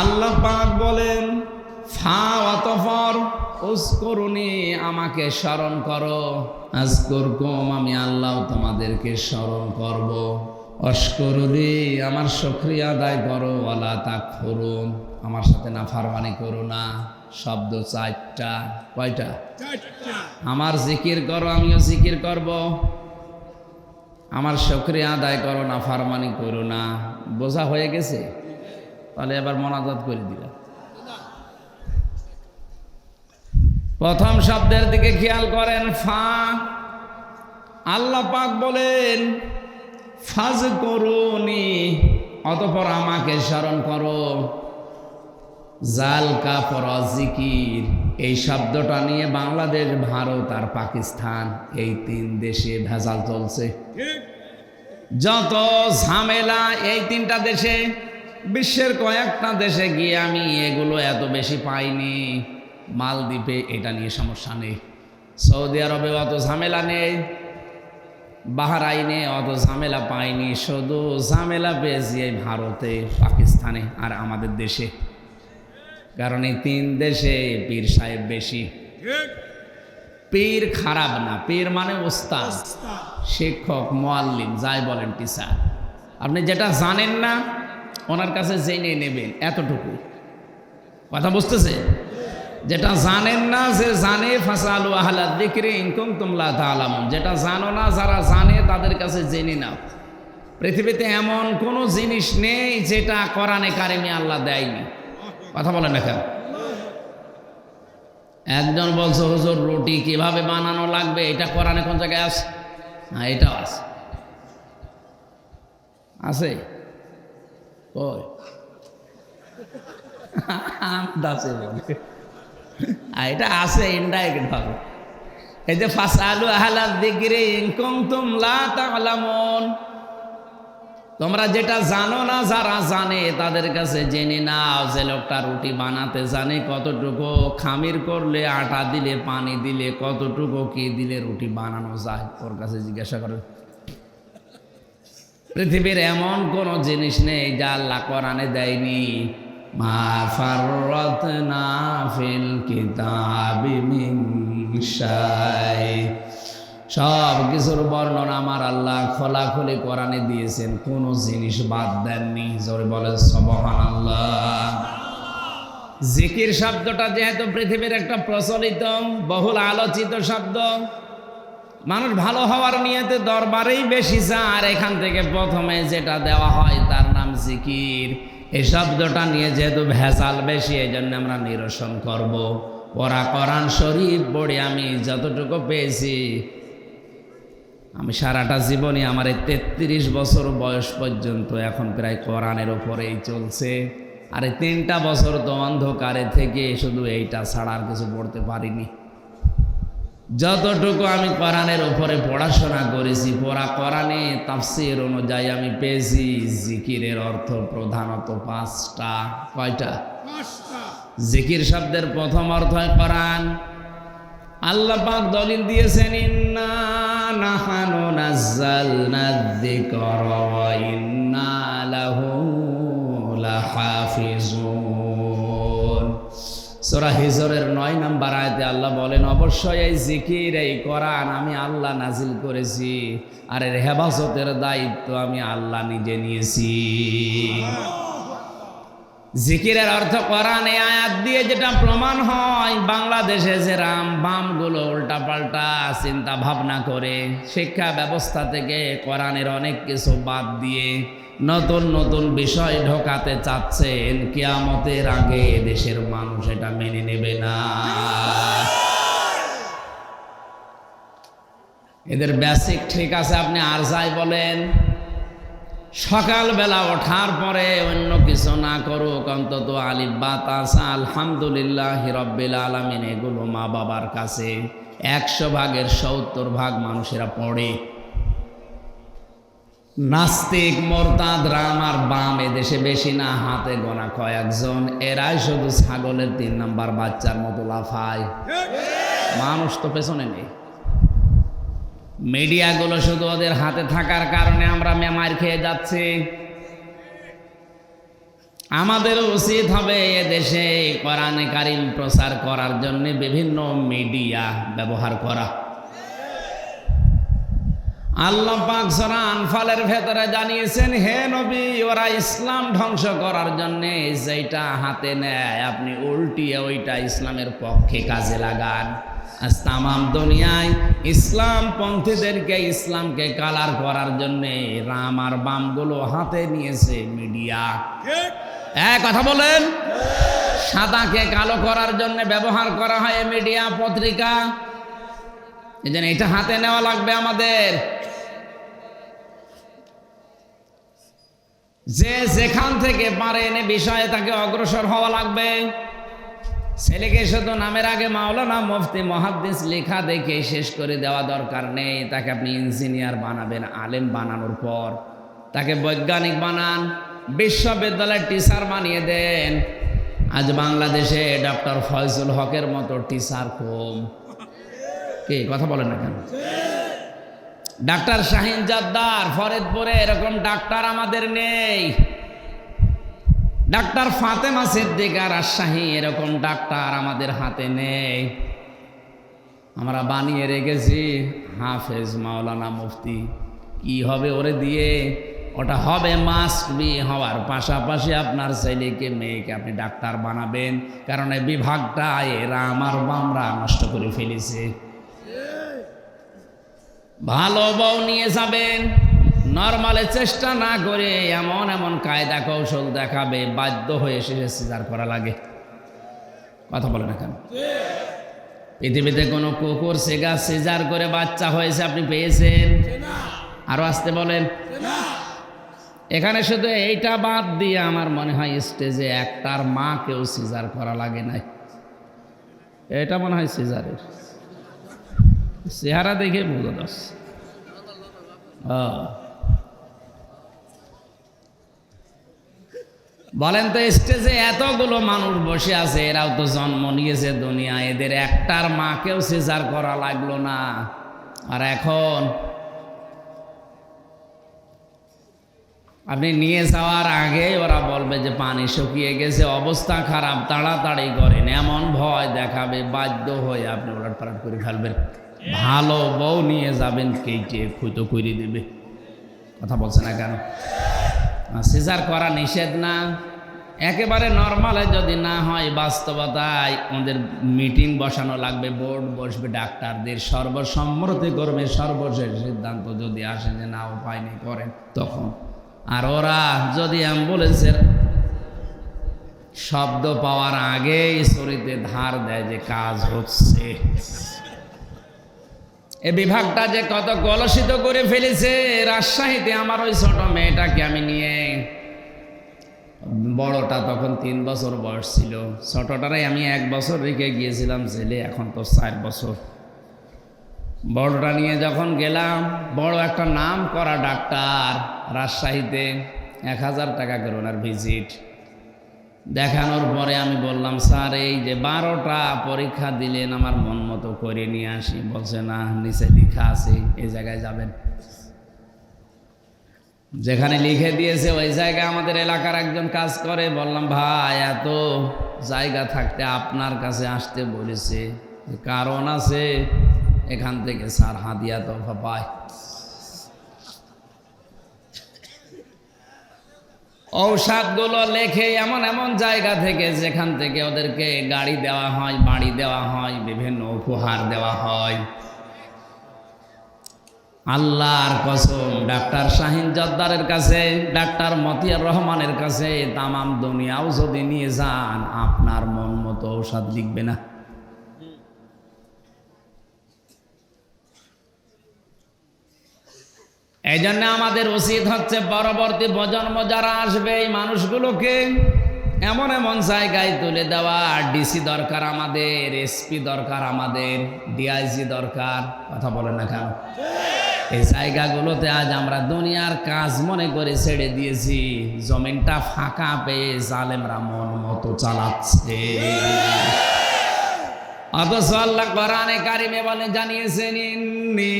আল্লাহ পাক বলেন ফা ওয়াতফর উযকুরুনি, আমাকে স্মরণ করো, আযকুরকুম, আমি আল্লাহ তোমাদেরকে স্মরণ করব, অশকুরুলি, আমার শুকরিয়া আদায় করো, ওয়ালা তাকফুরুন, আমার সাথে নাফরমানি করো না। শব্দ চারটা, কয়টা? আমার জিকির করো, আমিও জিকির করব, আমার শুকরিয়া আদায় করো, নাফরমানি করো না। বোঝা হয়ে গেছে? তাহলে এবার মোনাজাত করে দিলাম। প্রথম শব্দের দিকে খেয়াল করেন, ফা। আল্লাহ পাক বলেন ফাযকুরুনি, অতঃপর আমাকে স্মরণ করো। জাল কাফর জিকির, এই শব্দটা নিয়ে বাংলাদেশ, ভারত আর পাকিস্তান, এই তিন দেশে ভেজাল চলছে। যত ঝামেলা এই তিনটা দেশে, বিশ্বের কয়েকটা দেশে গিয়ে আমি এগুলো এত বেশি পাইনি। মালদ্বীপে এটা নিয়ে সমস্যা নেই, সৌদি আরবে অত ঝামেলা নেই, বাহরাইনে অত ঝামেলা পাইনি, শুধু ঝামেলা পেয়েছি এই ভারতে, পাকিস্তানে আর আমাদের দেশে। কারণ এই তিন দেশে পীর সাহেব বেশি। পীর খারাপ না, পীর মানে ওস্তাদ, শিক্ষক, মুআল্লিম, যাই বলেন, টিচার। আপনি যেটা জানেন না ওনার কাছে জেনে নেবেন, এতটুকু কথা বুঝতেছে? যেটা জানেন না যে জানে, ফাসালু আহলা যিকরি ইন কুনতুম লা তা'লামুন, যেটা জানো না যারা জানে তাদের কাছে জেনে নাও। পৃথিবীতে এমন কোনো জিনিস নেই যেটা কোরআনে কারিমে আল্লাহ দেয়নি। কথা বলেন না কেন? একজন বলছে হুজুর রুটি কিভাবে বানানো লাগবে, এটা কোরআনে কোন জায়গায় আছে? হ্যাঁ, এটাও আছে। আছে কই? দাসে বলে এটা আছে ইনডাইরেক্ট ভাবে। এই যে ফাসালু আহলা যিকরি ইন কুনতুম লা তা'লামুন, তোমরা যেটা জানো না যারা জানে তাদের কাছে জেনে নাও। যে লোকটা রুটি বানাতে জানে, কতটুকু খামির করলে, আটা দিলে, পানি দিলে, কতটুকু কি দিলে রুটি বানানো যায়, ওর কাছে জিজ্ঞাসা করে। পৃথিবীর এমন কোন জিনিস নেই যা আল্লাহ কোরআনে দেয়নি। মা ফাররাতনা ফিল কিতাবি মিন শাই, সব কিছুর বর্ণনা আমার আল্লাহ খোলাখুলি কোরআনে দিয়েছেন, কোনো জিনিস বাদ দেননি। জোরে বলে সুবহানাল্লাহ। জিকির শব্দটা যেহেতু পৃথিবীর একটা প্রচলিত, বহুল আলোচিত শব্দ, মানুষ ভালো হওয়ার নিয়তে দরবারেই বেশি যায়, আর এখান থেকে প্রথমে যেটা দেওয়া হয় তার নাম জিকির। এই শব্দটা নিয়ে যেহেতু ভেজাল বেশি, এই জন্য আমরা নিরসন করব। পড়া কোরআন শরীফ পড়ে আমি যতটুকু পেয়েছি, আমি সারাটা জীবনে আমার এই 33 বছর বয়স পর্যন্ত এখন প্রায় কোরআনের ওপরেই চলছে। আর এই 3টা বছর তো অন্ধকারে থেকে শুধু এইটা ছাড়া আর কিছু পড়তে পারিনি। যতটুকু আমি কোরআনের উপরে পড়াশোনা করেছি, পড়া কোরআনে তাফসীর অনুযায়ী আমি পেয়েছি জিকিরের অর্থ প্রধানত 5টা। কয়টা? 5টা। জিকির শব্দের প্রথম অর্থ হয় কোরআন। আল্লাহ পাক দলিল দিয়েছেন, ইন্না নাহানু নাযালনা যিকরা ওয়া ইন্না লাহু লাহাফিজুন। সূরা হিজরের 9 নম্বর আয়াতে আল্লাহ বলেন, অবশ্যই এই জিকির, এই কোরআন আমি আল্লাহ নাজিল করেছি, আর এর হেফাজতের দায়িত্ব আমি আল্লাহ নিজে নিয়েছি। জিকিরের অর্থ কোরআন। এই আয়াত দিয়ে যেটা প্রমাণ হয়, বাংলাদেশে যে বামগুলো উল্টাপাল্টা চিন্তা ভাবনা করে শিক্ষা ব্যবস্থা থেকে কোরআনের অনেক কিছু বাদ দিয়ে নতুন নতুন বিষয় ঢোকাতে চাচ্ছেন, কিয়ামতের আগে দেশের মানুষ এটা মেনে নেবে না। এদের বেসিক ঠিক আছে, আপনি আর যাই বলেন, সকালবেলা ওঠার পরে অন্য কিছু না করুক, অন্তত আলিফ বা তাসা আলহামদুলিল্লাহি রাব্বিল আলামিন এগুলো মা বাবার কাছে 100 ভাগের 70 ভাগ মানুষেরা পড়ে। নাস্তিক, মোরতাদ, রাম আর বাম এদেশে বেশি না, হাতে গোনা কয়েকজন। এরাই শুধু ছাগলের 3 নাম্বার বাচ্চার মতো লাফায়। মানুষ তো পেছনে নেই। মিডিয়াগুলো শুধু ওদের হাতে থাকার কারণে আমরা মার খেয়ে যাচ্ছি। আমাদের উচিত হবে এদেশে কোরআনে কারিম প্রচার করার জন্য বিভিন্ন মিডিয়া ব্যবহার করা। আল্লাহ পাক সূরা আনফালের ভেতরে জানিয়েছেন, হে নবী, ওরা ইসলাম ধ্বংস করার জন্য যেটা হাতে নেয় আপনি উল্টিয়ে ওইটা ইসলামের পক্ষে কাজে লাগান। আজ তামাম দুনিয়ায় ইসলাম পন্থীদেরকে, ইসলামকে কালার করার জন্য রাম আর বামগুলো হাতে নিয়েছে মিডিয়া। কথা বলেন, সাদাকে কালো করার জন্য ব্যবহার করা হয় মিডিয়া, পত্রিকা। এই জন্য এটা হাতে নেওয়া লাগবে আমাদের। যে যেখান থেকে পারেন এ বিষয়ে তাকে অগ্রসর হওয়া লাগবে। ছেলেকে শুধু নামের আগে মাওলানা, মুফতি, মুহাদ্দিস লেখা দেখে শেষ করে দেওয়া দরকার নেই। তাকে আপনি ইঞ্জিনিয়ার বানাবেন আলেম বানানোর পর, তাকে বৈজ্ঞানিক বানান, বিশ্ববিদ্যালয়ের টিচার বানিয়ে দেন। আজ বাংলাদেশে ডক্টর ফয়জুল হকের মতো টিচার কম। কি কথা বলেন না কেন? ডাক্তার শাহিন জাদ্দার ফরিদপুরে, এরকম ডাক্তার আমাদের নেই। ডাক্তার ফাতেমা সিদ্দিকা রাজশাহী, এরকম ডাক্তার আমাদের হাতে নেই। আমরা বানিয়ে রেখেছি হাফেজ, মাওলানা, মুফতি। কি হবে ওরে দিয়ে? ওটা হবে মাস্ট বি হওয়ার পাশাপাশি আপনার ছেলেকে মেয়েকে আপনি ডাক্তার বানাবেন, কারণ এই বিভাগটা এরা আমার বামরা নষ্ট করে ফেলেছে। ভালো বউ নিয়ে যাবেন, নরমালে চেষ্টা না করে এমন এমন কায়দা কৌশল দেখাবে, বাধ্য হয়ে শেষে সিজার করা লাগে। কথা বলে না কেন? পৃথিবীতে কোনো কুকুর সিজার করে বাচ্চা হয়েছে আপনি পেয়েছেন? আরো আসতে বলেন। এখানে শুধু এইটা বাদ দিয়ে আমার মনে হয় স্টেজে একটার মা কেউ সিজার করা লাগে নাই। এটা মনে হয় সিজারের চেহারা দেখে বোঝা যাচ্ছে। বলেন তো, স্টেজে এতগুলো মানুষ বসে আছে, এরাও তো জন্ম নিয়েছে দুনিয়া, এদের একটার মাকেও সিজার করা লাগলো না। আর এখন আপনি নিয়ে যাওয়ার আগে ওরা বলবে যে পানি শুকিয়ে গেছে, অবস্থা খারাপ, তাড়াতাড়ি করেন, এমন ভয় দেখাবে, বাধ্য হয়ে আপনি ওলটপালট করে ফেলবেন। ভালো বউ নিয়ে যাবেন, কেটে খুঁতো করে দেবে। কথা বলছে না কেন? সিজার করা নিষেধ না, একেবারে নর্মালে যদি না হয়, বাস্তবতায় ওদের মিটিং বসানো লাগবে, বোর্ড বসবে, ডাক্তারদের সর্বসম্মতিক্রমে সর্বশেষ সিদ্ধান্ত যদি আসে যে না উপায় নেই করেন, তখন। আর ওরা যদি অ্যাম্বুলেন্সের শব্দ পাওয়ার আগেই শরীরে ধার দেয় যে কাজ হচ্ছে। এ বিভাগটা যে কত কলুষিত করে ফেলেছে। রাজশাহীতে আমার ওই ছোট মেয়েটাকে আমি নিয়ে, বড়টা তখন 3 বছর বয়স ছিল, ছোটটারাই আমি 1 বছর রেখে গিয়েছিলাম ছেলে, এখন তো 4 বছর। বড়টা নিয়ে যখন গেলাম, বড় একটা নাম করা ডাক্তার রাজশাহীতে, 1000 টাকা করে ওনার ভিজিট। দেখানোর পরে আমি বললাম, স্যার এই যে 12টা পরীক্ষা দিলেন, আমার মন মতো করে নিয়ে আসি। বলছে না, নিচে লেখা আছে এই জায়গায় যাবেন। যেখানে লিখে দিয়েছে ওই জায়গায় আমাদের এলাকার একজন কাজ করে। বললাম, ভাই এত জায়গা থাকতে আপনার কাছে আসতে বলেছে, কারণ আছে, এখান থেকে স্যার হাদিয়া তোফা পায়। ঔষধগুলো লেখে এমন এমন জায়গা থেকে, যেখান থেকে ওদেরকে গাড়ি দেওয়া হয়, বাড়ি দেওয়া হয়, বিভিন্ন উপহার দেওয়া হয়। আল্লাহর কসম, ডাক্তার শাহিন জাদ্দারের কাছে, ডাক্তার মতিয়ার রহমানের কাছে তামাম দুনিয়াও যদি নিয়ে যান, আপনার মন মতো ঔষধ লিখবে না। এই জন্য আমাদের উচিত হচ্ছে পরবর্তী প্রজন্ম যারা আসবে, এই মানুষগুলোকে এমন এমন জায়গায় তুলে দেওয়া। ডিসি দরকার আমাদের, এসপি দরকার আমাদের, ডিআইজি দরকার। কথা বলেন না কেন? এই জায়গাগুলোতে আজ আমরা দুনিয়ার কাজ মনে করে ছেড়ে দিয়েছি, জমিনটা ফাঁকা পেয়ে জালেমরা মন মতো চালাচ্ছে। অথচ আল্লাহ কোরআনে কারিমে বলে জানিয়েছেন, ইন্নী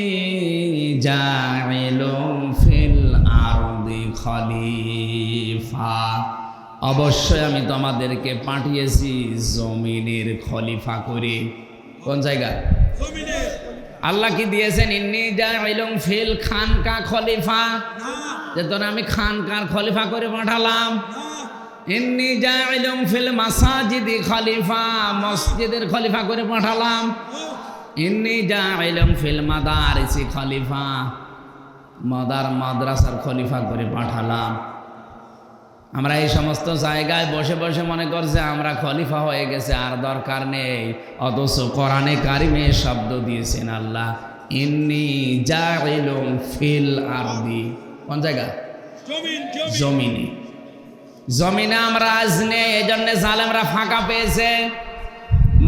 জাইলুম ফিল আরদি খলিফা, অবশ্যই আমি তোমাদেরকে পাঠিয়েছি জমিনের খলিফা করে। কোন জায়গায়? আল্লাহ কি দিয়েছেন ইন্নী জাইলুন ফিল খানকা খলিফা, যে তোরা আমি খানকার খলিফা করে পাঠালাম? ইন্নী জাইলুন ফিল মাসাজিদি খলিফা, মসজিদের খলিফা করে পাঠালাম? ইন্নী জাইলুন ফিল মাদারিসি খলিফা, মাদ্রাসার খলিফা করে পাঠালাম। আমরা এই সমস্ত জায়গায় বসে বসে মনে করছে আমরা খলিফা হয়ে গেছে, আর দরকার নেই। অথচ কোরআনে কারিমে শব্দ দিয়েছেন আল্লাহ ইন্নী জাইলুন ফিল আরদি। কোন জায়গা? জমিনে। জমিনে আমরা আজ নেই, এই জন্য জালেমরা ফাঁকা পেয়েছে,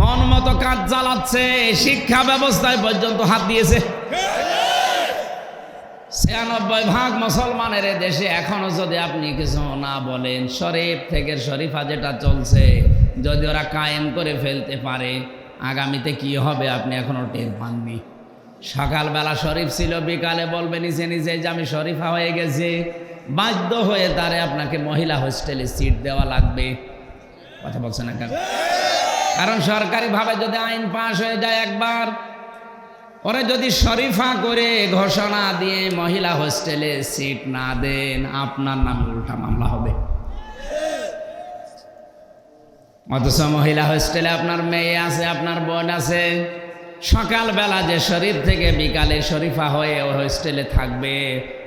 মন মতো কাজ চালাচ্ছে, শিক্ষা ব্যবস্থায় পর্যন্ত হাত দিয়েছে। ৯৬% মুসলমানের দেশে এখনো যদি আপনি কিছু না বলেন, শরীফ থেকে শরীফা যেটা চলছে যদি ওরা কায়েম করে ফেলতে পারে, আগামীতে কি হবে আপনি এখনো টের পাননি। সকালবেলা শরীফ ছিল, বিকালে বলবে নিচে নিচে যে আমি শরীফা হয়ে গেছি, বাধ্য হয়ে তারে আপনাকে মহিলা হোস্টেলে সিট দেওয়া লাগবে। কথা বলছে না কেন? কারণ সরকারিভাবে যদি আইন পাশ হয়ে যায় একবার, ওরা যদি শরীফা করে ঘোষণা দিয়ে মহিলা হোস্টেলে সিট না দেন, আপনার নামে উল্টা মামলা হবে। অথচ মহিলা হোস্টেলে আপনার মেয়ে আছে, আপনার বোন আছে, সকালবেলা যে শরীফ থেকে বিকালে শরীফা হয়ে ও হোস্টেলে থাকবে,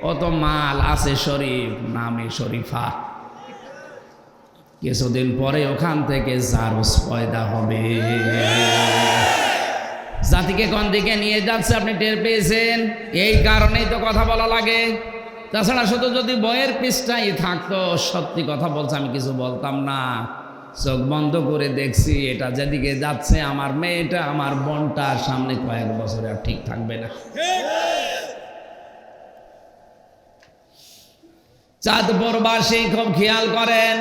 ও তো মাল আছে শরীফ, নামে শরীফা। কিছুদিন পরে ওখান থেকে জারজ পয়দা হবে। জাতিকে কোন দিকে নিয়ে যাচ্ছে আপনি টের পেয়েছেন। এই কারণেই তো কথা বলা লাগে। তাছাড়া শুধু যদি বইয়ের পৃষ্ঠাই থাকতো, সত্যি কথা বলছে, আমি কিছু বলতাম না। চোখ বন্ধ করে দেখছি এটা যেদিকে যাচ্ছে, আমার মেয়েটা আমার বোনটা সামনে কয়েক বছরে আর ঠিক থাকবে না। চাঁদপুরবাসী খুব খেয়াল করেন,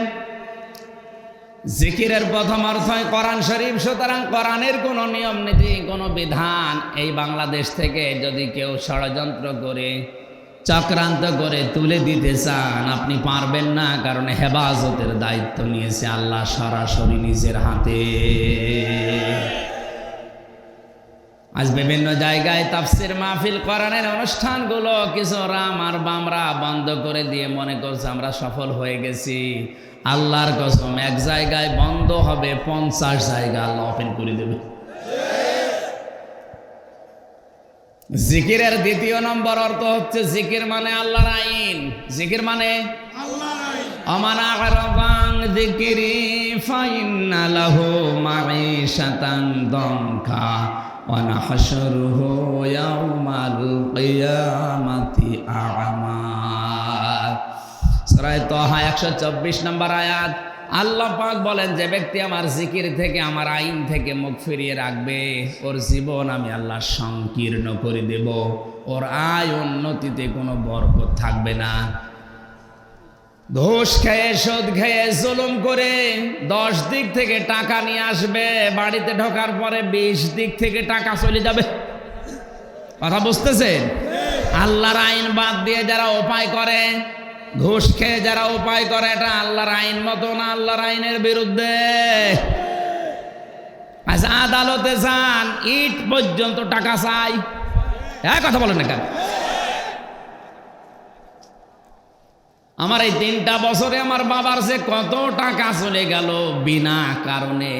জিকিরের প্রথম অর্থই কোরআন শরীফ। সুতরাং কোরআনের কোনো নিয়ম নীতি, কোনো বিধান এই বাংলাদেশ থেকে যদি কেউ ষড়যন্ত্র করে চক্রান্ত করে তুলে দিতে চান, আপনি পারবেন না। কারণ হেফাজতের দায়িত্ব নিয়েছে আল্লাহ সরাসরি নিজের হাতে। আজ বিভিন্ন জায়গায় তাফসির মাহফিল, কোরআনের অনুষ্ঠানগুলো কিছু রাম আর বামরা বন্ধ করে দিয়ে মনে করছে আমরা সফল হয়ে গেছি। আল্লাহর কসম, এক জায়গায় বন্ধ হবে, 50 জায়গা আল্লাহ ওপেন করে দেবে। জিকিরের দ্বিতীয় নম্বর অর্থ হচ্ছে, জিকির মানে আল্লাহর আইন। জিকির মানে আমানা আরাবান যিকরি ফাইন্না লাহু মাঈশাতান দনকা ওয়া নাহশুরুহু ইয়াউমাল কিয়ামাতি আ'মা। সূরা তাহা 124 নম্বর আয়াত। আল্লাহ পাক বলেন, যে ব্যক্তি আমার জিকির থেকে, আমার আইন থেকে মুখ ফিরিয়ে রাখবে, ওর জীবন আমি আল্লাহ সংকীর্ণ করে দেব। ওর আয় উন্নতিতে কোনো বরকত থাকবে না। ঘুষ খেয়ে, সুদ খেয়ে, জুলুম করে 10 দিক থেকে টাকা নিয়ে আসবে, বাড়িতে ঢোকার পরে 20 দিক থেকে টাকা চলে যাবে। কথা বুঝতেছেন? আল্লাহর আইন বাদ দিয়ে যারা উপায় করে, ঘুষ খেয়ে যারা উপায় করে, এটা আল্লাহর আইন মতো না, আল্লাহর আইনের বিরুদ্ধে। আচ্ছা, আদালতে যান, ইট পর্যন্ত টাকা চাই। কথা বলেন না কেন? আমার এই 3টা বছরে আমার বাবার যে কত টাকা চলে গেল বিনা কারণে,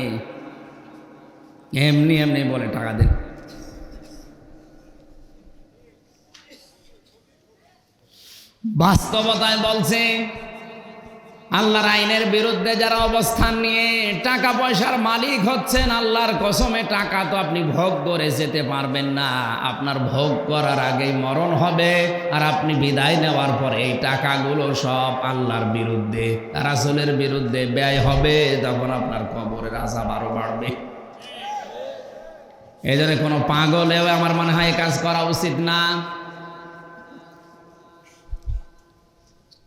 এমনি এমনি বলে টাকা দেন। বাস্তবতায় বলছে, আল্লাহর আইনের বিরুদ্ধে যারা অবস্থান নিয়ে টাকা পয়সার মালিক হচ্ছেন, আল্লাহর কসমে টাকা তো আপনি ভোগ করে যেতে পারবেন না। আপনার ভোগ করার আগেই মরণ হবে, আর আপনি বিদায় নেওয়ার পর এই টাকাগুলো সব আল্লাহর বিরুদ্ধে, রাসূলের বিরুদ্ধে ব্যয় হবে। তখন আপনার কবরের আযাব আরো বাড়বে। এই জন্য কোনো পাগলেও আমার মনে হয় কাজ করা উচিত না।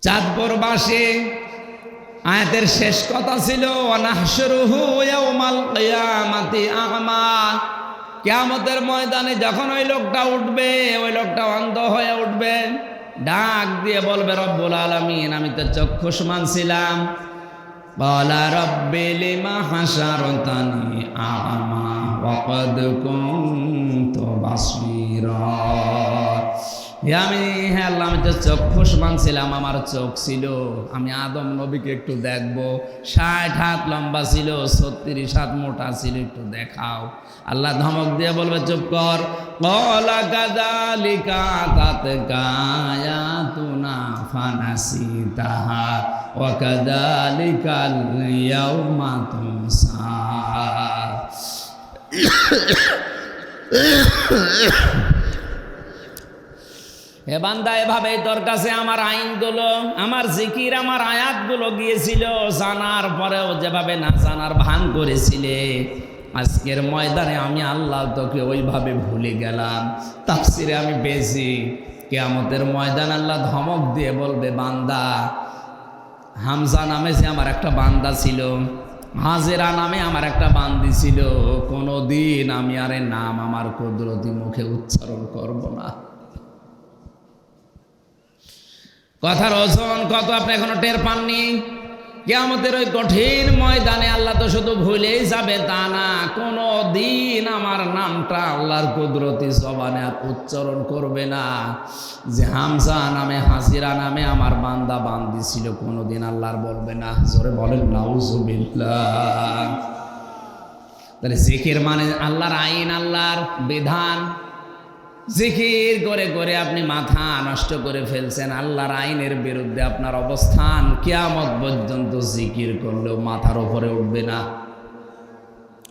চাঁদপুরবাসী আয়াতের শেষ কথা ছিল, ওয়ানাহশুরুহু ইয়াউমাল কিয়ামাতি আ'মা। কিয়ামতের ময়দানে যখন ওই লোকটা উঠবে, ওই লোকটা অন্ধ হয়ে উঠবে, ডাক দিয়ে বলবে, রব্বুল আলামিন, আমি তো চক্ষুষ্মান ছিলাম, ক্বালা রাব্বি লিমা হাশারতানি আ'মা ওয়া ক্বাদ কুনতু বাসীরা। হে আল্লাহ, আমি তো চক্ষুষ মানছিলাম, আমার চোখ ছিল, আমি আদম নবীকে একটু দেখবো, 60 হাত লম্বা ছিল, 36 হাত মোটা ছিল, একটু দেখাও। আল্লাহ ধমক দিয়ে বলবে চুপ কর। ক্বালা কাযালিকা আতাতকা আয়াতুনা ফানাসিতাহা ওয়া কাযালিকাল ইয়াউমা তুনসা। হে বান্দা, এভাবেই তোর কাছে আমার আইনগুলো, আমার জিকির, আমার আয়াতগুলো গিয়েছিল, জানার পরেও যেভাবে না জানার ভান করেছিলে, আজকের ময়দানে আমি আল্লাহ তোকে ওইভাবে ভুলে গেলাম। তাফসিরে আমি পেয়েছি, কিয়ামতের ময়দান আল্লাহ ধমক দিয়ে বলবে, বান্দা, হামজা নামে যে আমার একটা বান্দা ছিল, হাজেরা নামে আমার একটা বান্দি ছিল, কোনোদিন আমি আরে নাম আমার কুদরতি মুখে উচ্চারণ করব না। কথার ওজন কত আপনি এখনো টের পাননি? কিয়ামতের ওই কঠিন ময়দানে আল্লাহ তো শুধু ভুলেই যাবে তা না, কোনো দিন আমার নামটা আল্লাহর কুদরতি জবানে আর উচ্চারণ করবে না। যে হামজা নামে, হাজিরা নামে আমার বান্দা বান্দি ছিল, কোনোদিন আল্লাহর বলবে না। জোরে বলেন নাউজুবিল্লাহ। তাহলে জিকির মানে আল্লাহর আইন, আল্লাহর বিধান। জিকির করে করে আপনি মাথা নষ্ট করে ফেলছেন, আল্লাহর আইনের বিরুদ্ধে আপনার অবস্থান। কিয়ামত পর্যন্ত জিকির করলেও মাথার উপরে উঠবে না।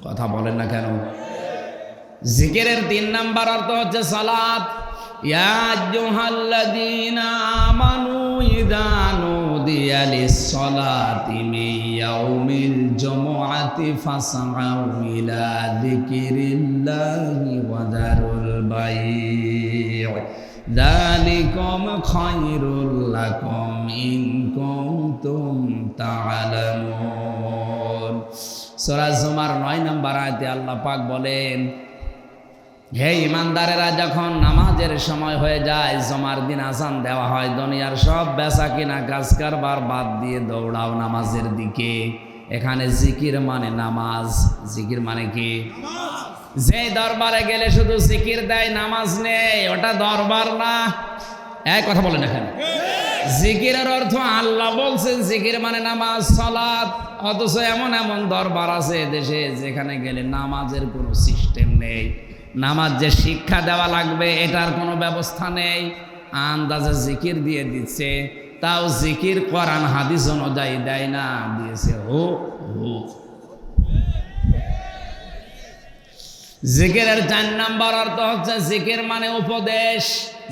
কথা বলেন না কেন? জিকিরের 3 নাম্বার অর্থ হচ্ছে সালাত। ইয়া আইয়ুহাল্লাযীনা আমানু ইযা নুদিয়া লিস-সালাতি মিন ইয়াউমিল জুমআতি ফাসআউ ইলা যিকিরিল্লাহি ওয়া দারুল বাই', যালিকুম খায়রুল লাকুম ইন কুনতুম তা'লামুন। সূরা জুমার 9 নম্বর আয়াতে আল্লাহ পাক বলেন, হে ইমানদারেরা, যখন নামাজের সময় হয়ে যায়, জুমার দিন আযান দেওয়া হয়, দুনিয়ার সব বেচা কিনা কাজ কারবার বাদ দিয়ে দৌড়াও নামাজের দিকে। এখানে জিকির মানে নামাজ। জিকির মানে কি? যে দরবারে গেলে শুধু জিকির দেয়, নামাজ নেই, ওটা দরবার না। এক কথা বলেন এখানে। জিকিরের অর্থ আল্লাহ বলছেন জিকির মানে নামাজ, সালাত। অথচ এমন এমন দরবার আছে দেশে যেখানে গেলে নামাজের কোনো সিস্টেম নেই। নামাজ যে শিক্ষা দেওয়া লাগবে এটার কোনো ব্যবস্থা নেই, আন্দাজে জিকির দিয়ে দিচ্ছে। তাও জিকির কোরআন হাদিস অনুযায়ী দেয় না, দিয়েছে হো হো। জিকিরের 4 নাম্বার অর্থ হচ্ছে জিকির মানে উপদেশ।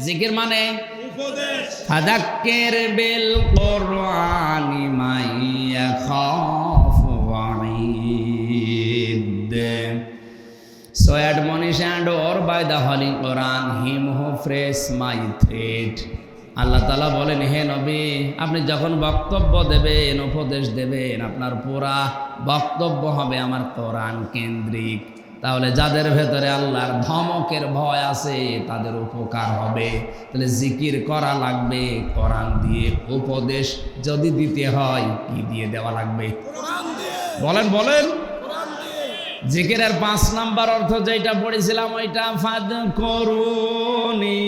জিকির মানে উপদেশ। ফাযাক্কির বিল কুরআনি মান ইয়াখাফু ওয়াঈদ। So admonish and or by the Holy Quran him who frees my threat. আল্লাহ তাআলা বলেন, হে নবী, আপনি যখন বক্তব্য দেবেন, উপদেশ দেবেন, আপনার পুরা বক্তব্য হবে আমার কোরআন কেন্দ্রিক। তাহলে যাদের ভেতরে আল্লাহর ধমকের ভয় আছে তাদের উপকার হবে। তাহলে জিকির করা লাগবে কোরআন দিয়ে। উপদেশ যদি দিতে হয়, কি দিয়ে দেওয়া লাগবে? কোরআন দিয়ে। বলেন বলেন। জিকিরের 5 নাম্বার অর্থ যেটা পড়েছিলাম ওইটা, ফাযকুরুনি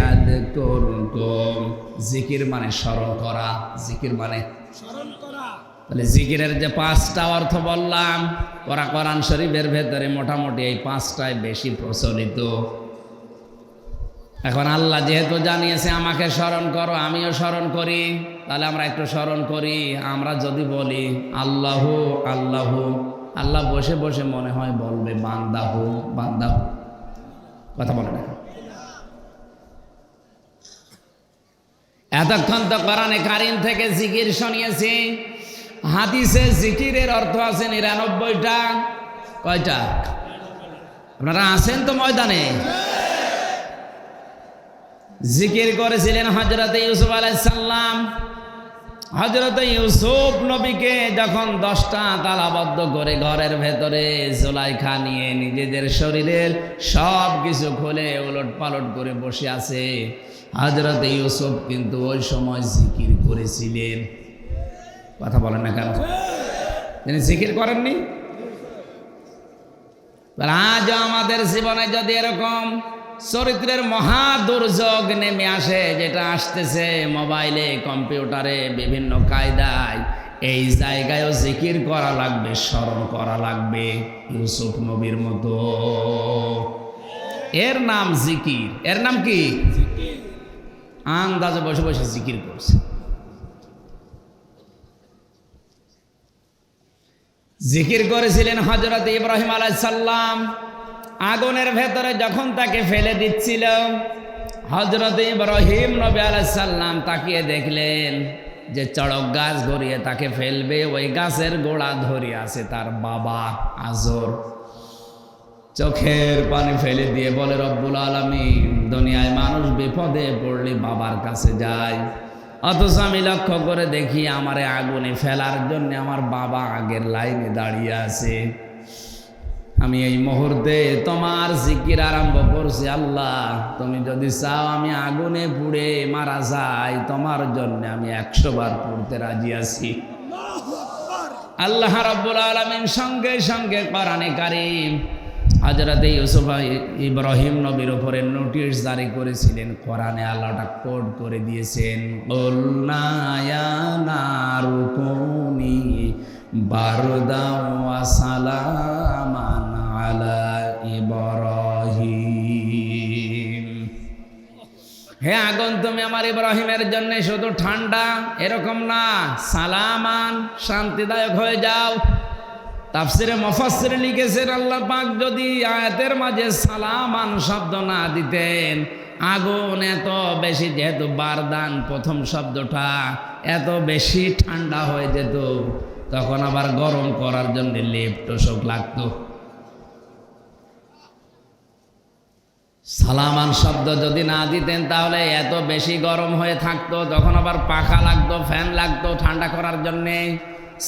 আযকুরকুম। জিকির মানে স্মরণ করা। জিকির মানে স্মরণ করা। তাহলে জিকিরের যে 5টা অর্থ বললাম, ওরা কোরআন শরীফের ভেতরে মোটামুটি এই 5টাই বেশি প্রচলিত। এখন আল্লাহ যেহেতু জানিয়েছে আমাকে স্মরণ করো, আমিও স্মরণ করি, তাহলে আমরা একটু স্মরণ করি। আমরা যদি বলি আল্লাহু আল্লাহু, আল্লাহ বসে বসে মনে হয় বলবে বান্দাহু বান্দাহু। কথা বলে না। এতক্ষণ তো কোরআনে কারীম থেকে জিকির শুনিয়েছি। হাদিসে জিকিরের অর্থ আছে 99টা। কয়টা? আপনারা আছেন তো ময়দানে? জিকির করেছিলেন হযরত ইউসুফ আলাইহিস সালাম। হযরত ইউসুফ নবীকে যখন 10টা তালাবদ্ধ করে ঘরের ভেতরে জুলাইখা নিয়ে নিজেদের শরীরের সব কিছু খুলে উলট পালট করে বসে আছে, হযরত ইউসুফ কিন্তু ওই সময় জিকির করেছিলেন। কথা বলেন না কেন? তিনি জিকির করেননি? আজও আমাদের জীবনে যদি এরকম চরিত্রের মহা দুর্যোগ নেমে আসে, যেটা আসতেছে মোবাইলে, কম্পিউটারে, বিভিন্ন কায়দায়, এই জায়গায়ও জিকির করা লাগবে, স্মরণ করা লাগবে ইউসুফ নবীর মতো। এর নাম জিকির। এর নাম কি? আন্দাজে বসে বসে জিকির করছে। জিকির করেছিলেন হযরত ইব্রাহিম আলাইহিস সালাম। আগুনের ভেতরে যখন তাকে ফেলে দিচ্ছিল, হযরত ইব্রাহিম নবী আলাইহিস সালাম তাকিয়ে দেখলেন যে চড়ক গাছ গড়িয়ে তাকে ফেলবে, ওই গাছের গোড়া ধরে আছে তার বাবা আজর। চোখের পানি ফেলে দিয়ে বলে, রব্বুল আলামিন, দুনিয়ায় মানুষ বিপদে পড়লে বাবার কাছে যায়, অথচ আমি লক্ষ্য করে দেখি আমারে আগুনে ফেলার জন্য আমার বাবা আগের লাইনে দাঁড়িয়ে আছে। আমি এই মুহূর্তে তোমার জিকির আরম্ভ করছি। আল্লাহ, তুমি যদি চাও আমি আগুনে পুড়ে মারা যাই, তোমার জন্য আমি 100 বার পড়তে রাজি আছি। আল্লাহ রাব্বুল আলামিন সঙ্গে সঙ্গে কোরআনে কারীম হযরত ইউসুফ ইব্রাহিম নবীর উপরে নোটিশ জারি করেছিলেন। কোরআনে আল্লাহটা কোড করে দিয়েছেন, কুলনা ইয়া নারু কুনি বারদাও ওয়া সালামান আলা ইব্রাহিম। হে আগুন, তুমি আমার ইব্রাহিমের জন্য শুধু ঠান্ডা এরকম না, সালামান, শান্তিদায়ক হয়ে যাও। তাফসিরে মুফাসসির লিখেছেন, আল্লাহ পাক যদি আয়াতের মাঝে সালামান শব্দ না দিতেন, আগুন এত বেশি, যেহেতু বারদান প্রথম শব্দটা, এত বেশি ঠান্ডা হয়ে যেত, তখন আবার গরম করার জন্য লেপ তোষক লাগতো। সালামান শব্দ যদি না দিতেন তাহলে এত বেশি গরম হয়ে থাকতো, তখন আবার পাখা লাগতো, ফ্যান লাগতো ঠান্ডা করার জন্যে।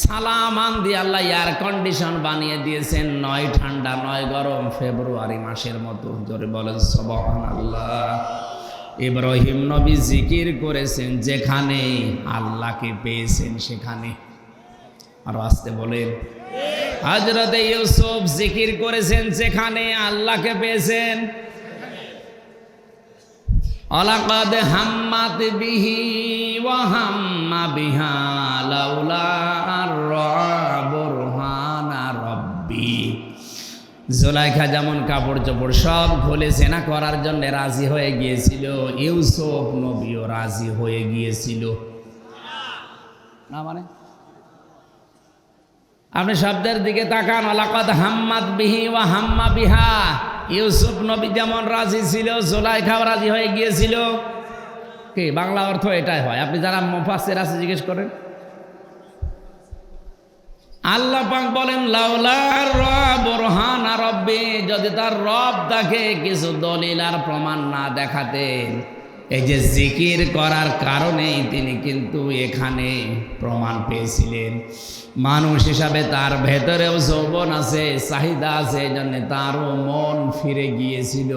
সালামান দিয়ে আল্লাহ এয়ার কন্ডিশন বানিয়ে দিয়েছেন, নয় ঠান্ডা নয় গরম, ফেব্রুয়ারি মাসের মতো। জোরে বলেন সুবহানাল্লাহ। ইব্রাহিম নবী জিকির করেছেন যেখানে আল্লাহকে পেয়েছেন সেখানে। আর আসতে বলেন। হযরত ইউসুফ জিকির করেছেন যেখানে আল্লাহকে পেয়েছেন। আলাকাদ হাম্মাত বিহি ওয়া হাম্মা বিহা লাউলা বুরহানা রাব্বি। জুলাইখা যেমন কাপড় চোপড় সব খুলে জেনা করার জন্য রাজি হয়ে গিয়েছিল, ইউসুফ নবীও রাজি হয়ে গিয়েছিল না? মানে আপনি শব্দের দিকে তাকান, আলাকাদ হাম্মাত বিহি ওয়া হাম্মা বিহা। ইউসুফ নবী যেমন রাজি ছিল, জুলাইখাও রাজি হয়ে গিয়েছিল। কি বাংলা অর্থ এটাই হয়। আপনি যারা মুফাসসির আছে জিজ্ঞেস করেন। আল্লাহ পাক বলেন, লাউলা বুরহানা রাব্বি, যদি তার রব তাকে কিছু দলিল আর প্রমাণ না দেখাতেন, এই যে জিকির করার কারণেই তিনি কিন্তু এখানে প্রমাণ পেয়েছিলেন। মানুষ হিসাবে তার ভেতরেও যৌবন আছে, চাহিদা আছে, এই জন্য তারও মন ফিরে গিয়েছিল।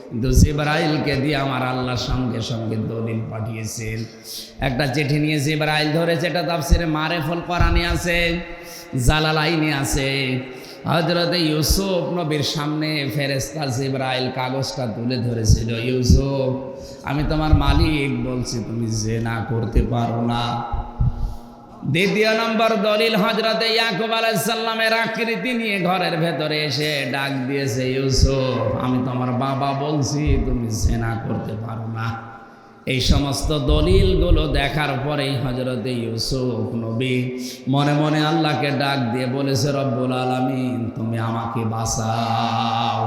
কিন্তু জিবরাইলকে দিয়ে আমার আল্লাহ সঙ্গে সঙ্গে দলিল পাঠিয়েছেন। একটা চিঠি নিয়ে জিবরাইল ধরেছে, এটা তাফসিরে মারেফুল কোরআনে আছে, জালালাইনে আছে। হযরত ইউসুফ নবীর সামনে ফেরেশতা জিবরাইল কাগজটা তুলে ধরেছিল, ইউসুফ, আমি তোমার মালিক বলছি, তুমি জিনা করতে পারো না। দ্বিতীয় নম্বর দলিল, হযরত ইয়াকুব আলাইহিস সালামের আকৃতি নিয়ে ঘরের ভেতরে এসে ডাক দিয়েছে, ইউসুফ, আমি তোমার বাবা বলছি, তুমি জিনা করতে পারো না। এই সমস্ত দলিলগুলো দেখার পরেই হযরত ইউসুফ নবী মনে মনে আল্লাহকে ডাক দিয়ে বলেছে, রব্বুল আলামিন, তুমি আমাকে বাঁচাও।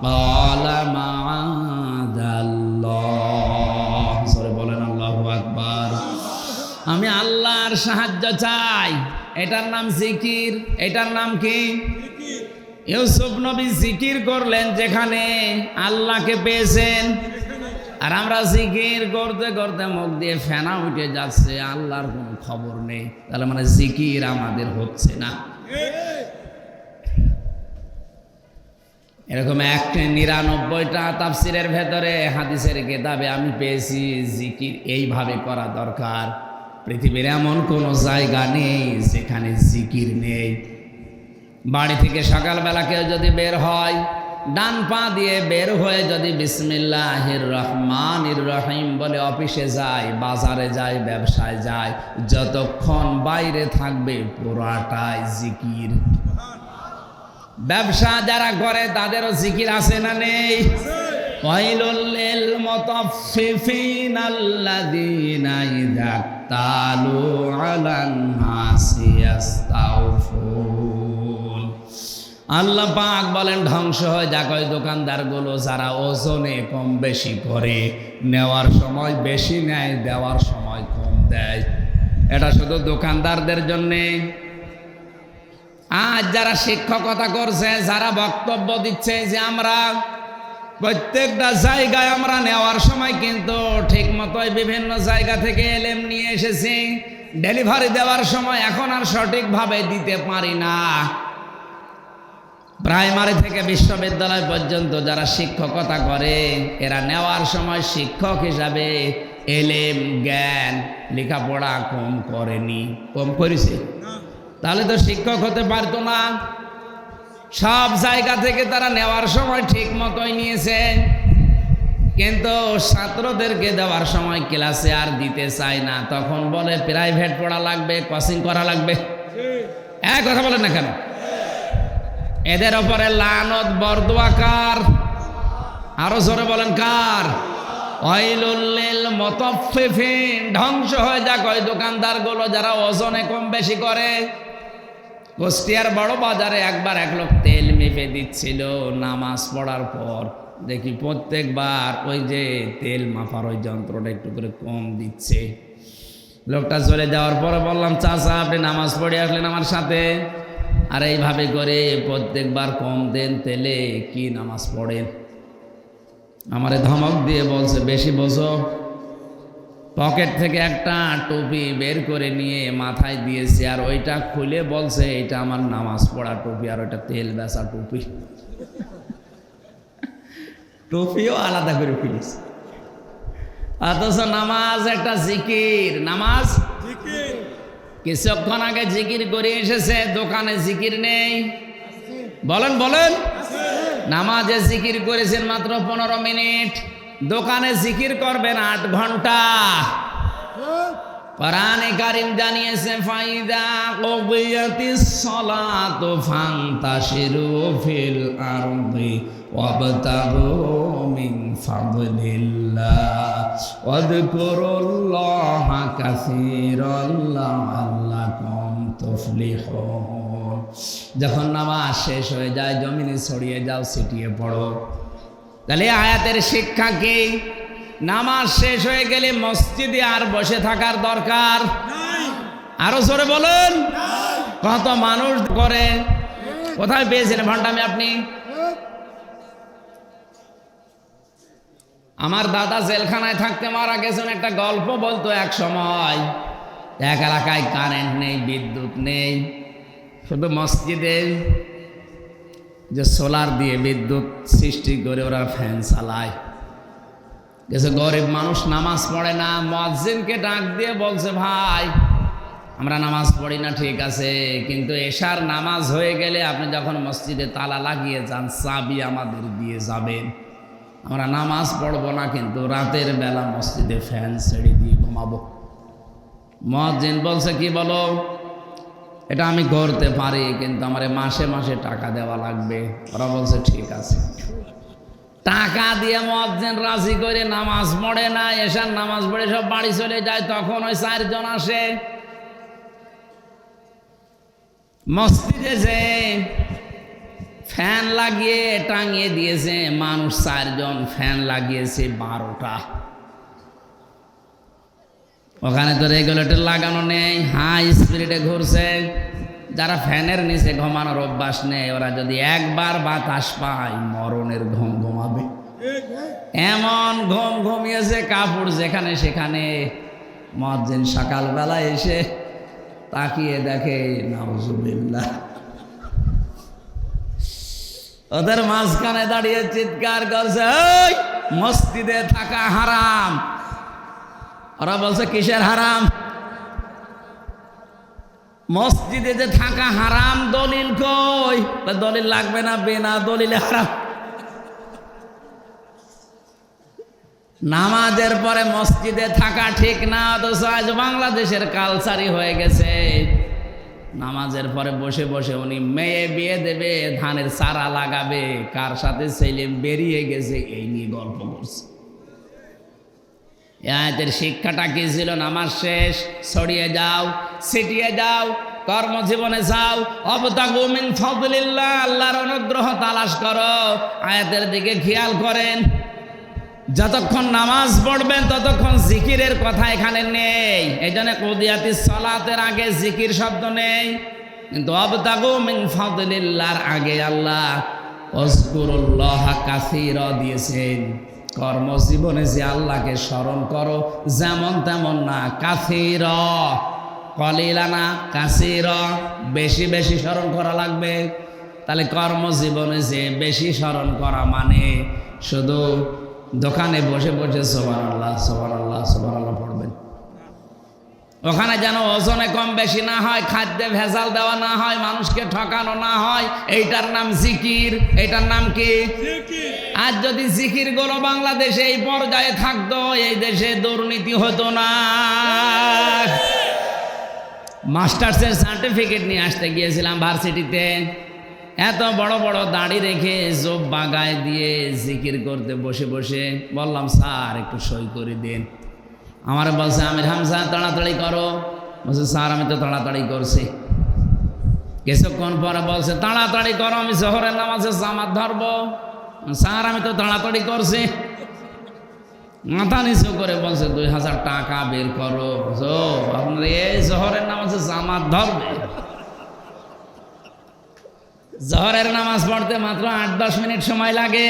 ক্বালা মাআযাল্লাহ, জোরে বলেন আল্লাহু আকবার। আমি আল্লাহর সাহায্য চাই। এটার নাম জিকির। এটার নাম কি? ইউসুফ নবী জিকির করলেন যেখানে আল্লাহকে পেয়েছেন। আর আমরা জিকির করতে করতে মুখ দিয়ে ফেনা উঠে যাচ্ছে, আল্লাহর কোনো খবর নেই। তাহলে মানে জিকির আমাদের হচ্ছে না। এরকম 99টা তাফসিরের ভেতরে হাদিসের কিতাবে আমি পেয়েছি জিকির এইভাবে করা দরকার। পৃথিবীর এমন কোনো জায়গা নেই যেখানে জিকির নেই। বাড়ি থেকে সকালবেলা কেউ যদি বের হয়, ডান পা দিয়ে বের হয়ে যদি বিসমিল্লাহির রহমানির রহিম বলে অফিসে যায়, বাজারে যায়, ব্যবসায় যায়, যতক্ষণ বাইরে থাকবে পুরাটাই জিকির। ব্যবসা যারা করে তাদেরও জিকির আছে না নেই? ওয়াইলুল লিল মুতাফফিফিনাল্লাযীনা ইযা তালু আলান নাসি ইস্তাউফুন। আল্লাহ পাক বলেন ধ্বংস হয়ে যাক ওই দোকানদারগুলো যারা ওজনে কম বেশি করে, নেওয়ার সময় বেশি নেয়, দেওয়ার সময় কম দেয়। এটা শুধু দোকানদারদের জন্যে। আজ যারা শিক্ষকতা করছে, যারা বক্তব্য দিচ্ছে যে আমরা প্রত্যেকটা জায়গায় আমরা নেওয়ার সময় কিন্তু ঠিক মতোই বিভিন্ন জায়গা থেকে এলেম নিয়ে এসেছি, ডেলিভারি দেওয়ার সময় এখন আর সঠিকভাবে দিতে পারি না। প্রাইমারি থেকে বিশ্ববিদ্যালয় পর্যন্ত যারা শিক্ষকতা করে, এরা নেওয়ার সময় শিক্ষক হিসাবে এলেম জ্ঞান লেখাপড়া কম করেনি, কম করেছে, তাহলে তো শিক্ষক হতে পারতো না। সব জায়গা থেকে তারা নেওয়ার সময় ঠিক মতোই নিয়েছে, কিন্তু ছাত্রদেরকে দেওয়ার সময় ক্লাসে আর দিতে চায় না। তখন বলে প্রাইভেট পড়া লাগবে, কোচিং করা লাগবে। এক কথা বলেন না কেন? এদের ওপরে লানত বরদোয়া কার? আরো জোরে বলেন কার? ওয়াইলুল লিল মুতাফফিফিন। ধ্বংস হয়ে যাক ওই দোকানদারগুলো যারা ওজনে কম বেশি করে। কুষ্টিয়ার বড় বাজারে একবার এক লোক তেল মেপে দিচ্ছিল নামাজ পড়ার পর। দেখি প্রত্যেকবার ওই যে তেল মাপার ওই যন্ত্রটা একটু করে কম দিচ্ছে। লোকটা চলে যাওয়ার পরে বললাম, চাচা আপনি নামাজ পড়ে আসলেন আমার সাথে, আর এইভাবে করে প্রত্যেকবার কম দেন তেলে, কি নামাজ পড়েন? আমারে ধমক দিয়ে বলছে, বেশি বোঝো। পকেট থেকে একটা টুপি বের করে নিয়ে মাথায় দিয়েছে, আর ওইটা খুলে বলছে এটা আমার নামাজ পড়া টুপি, আর ওইটা তেল বেচা টুপি। টুপিও আলাদা করে ফেলেছে। অথচ নামাজ একটা জিকির। নামাজ কিছুক্ষণ আগে জিকির করে এসেছে, দোকানে জিকির নেই। বলেন বলেন, নামাজে জিকির করেছেন মাত্র 15 মিনিট, দোকানে জিকির করবেন 8 ঘন্টা। কোরআনে কারীম জানিয়েছে, ফাইদা কুদিয়াতিস সালাতু ফান্তাশিরু ফিল আরদি ওয়াবতাগু মিন ফাদলিল্লাহ ওয়াযকুরুল্লাহা কাসীরান লাআল্লাকুম তুফলিহুন। যখন নামাজ শেষ হয়ে যায়, জমিনে ছড়িয়ে যাও, ছিটিয়ে পড়ো। তাহলে আয়াতের শিক্ষা কি? নামাজ শেষ হয়ে গেলে মসজিদে আর বসে থাকার দরকার নাই। আরো জোরে বলেন। কত মানুষ করে, কোথায় পেয়েছেন ভণ্ডামি আপনি? আমার দাদা জেলখানায় থাকতে মারা গেছেন। একটা গল্প বলতো, এক সময় এক এলাকায় কারেন্ট নেই, বিদ্যুৎ নেই, শুধু মসজিদে যে সোলার দিয়ে বিদ্যুৎ সৃষ্টি করে ওরা ফ্যান চালায়। কিছু গরিব মানুষ নামাজ পড়ে না, মুয়াজ্জিনকে ডাক দিয়ে বলছে, ভাই আমরা নামাজ পড়ি না ঠিক আছে, কিন্তু এশার নামাজ হয়ে গেলে আপনি যখন মসজিদে তালা লাগিয়ে যান, চাবি আমাদের দিয়ে যাবেন। আমরা নামাজ পড়বো না, কিন্তু রাতের বেলা মসজিদে ফ্যান ছেড়ে দিয়ে ঘুমাবো। মুয়াজ্জিন বলছে, কি বলো? এটা আমি করতে পারি, কিন্তু আমার মাসে মাসে টাকা দেওয়া লাগবে। ওরা বলছে ঠিক আছে। টাকা দিয়ে মুয়াজ্জিন রাজি করে নামাজ পড়ে না, এশার নামাজ পড়ে সব বাড়ি চলে যায়। তখন ওই 4 জন আসে মসজিদে, যে ফ্যান লাগিয়ে টাঙিয়ে দিয়েছে মানুষ 4 জন, ফ্যান লাগিয়েছে 12টা। ওখানে তো রেগুলেটর লাগানো নেই, হাই স্পিডে ঘুরছে। যারা ফ্যানের নিচে ঘুমানোর অভ্যাস নেই, ওরা যদি একবার বাতাস পায় মরণের ঘুম ঘুমাবে। এমন ঘুম ঘুমিয়েছে, কাপড় যেখানে সেখানে। মুয়াজ্জিন সকালবেলা এসে তাকিয়ে দেখে, নাউজুবিল্লাহ, ওদের মাঝখানে দাঁড়িয়ে চিৎকার করছে, এই মসজিদে থাকা হারাম। ওরা বলছে কিসের হারাম? মসজিদে যে থাকা হারাম, দলিল কই? দলিল লাগবে না, বিনা দলিলে হারাম। নামাজের পরে মসজিদে থাকা ঠিক না, অথচ আজ বাংলাদেশের কালচারই হয়ে গেছে। নামাজের পরে বসে বসে উনি মেয়ে বিয়ে দেবে, ধানের চারা লাগাবে, কার সাথে ছেলে বেরিয়ে গেছে এই নিয়ে গল্প করছে। আয়াতের শিক্ষাটা কি ছিল? নামাজ শেষ, ছড়িয়ে যাও, ছিটিয়ে যাও, কর্মজীবনে যাও, অবতাগু মিন ফাদলিল্লাহ, আল্লাহর অনুগ্রহ তালাশ করো। আয়াতের দিকে খেয়াল করেন, যতক্ষণ নামাজ পড়বেন ততক্ষণ জিকিরের কথা এখানে নেই। এই জন্য কুদিয়াতিস সালাতের আগে জিকির শব্দ নেই, কিন্তু অবতাগু মিন ফাদলিল্লাহর আগে আল্লাহ ওয়াজকুরুল্লাহ কাসীরা দিয়েছেন। কর্মজীবনে যে আল্লাহকে স্মরণ করো, যেমন তেমন না, কাসীরা, কলিলা না, কাসীরা, বেশি বেশি স্মরণ করা লাগবে। তাহলে কর্মজীবনে যে বেশি স্মরণ করা মানে শুধু দোকানে বসে বসে সুবহানাল্লাহ সুবহানাল্লাহ সুবহানাল্লাহ পড়বেন। ওখানে যেন ওজনে কম বেশি না হয়, খাদ্যে ভেজাল দেওয়া না হয়, মানুষকে ঠকানো না হয়। এইটার নাম জিকির। এইটার নাম কি? আর যদি জিকির গুলো বাংলাদেশে এই পর্যায়ে থাকতো, এই দেশে দুর্নীতি হতো না। মাস্টার্সের সার্টিফিকেট নিয়ে আসতে গিয়েছিলাম ভার্সিটিতে, এত বড় বড় দাড়ি রেখে জোব বাগায় দিয়ে জিকির করতে বসে বসে বললাম, স্যার একটু সই করে দিন। আমার বলছে, আমির হামজা তাড়াতাড়ি করো। বলছে, স্যার আমি তো তাড়াতাড়ি করছি। কিছুক্ষণ পরে বলছে, তাড়াতাড়ি করো, আমি জোহরের নামাজে জামাত ধরবো। স্যার আমি তো তাড়াতাড়ি করছি। মাথা নিচু করে বলছে, 2000 টাকা বের করো, আপনার এই জোহরের নামাজে জামাত ধরবে। জোহরের নামাজ পড়তে মাত্র 8-10 মিনিট সময় লাগে,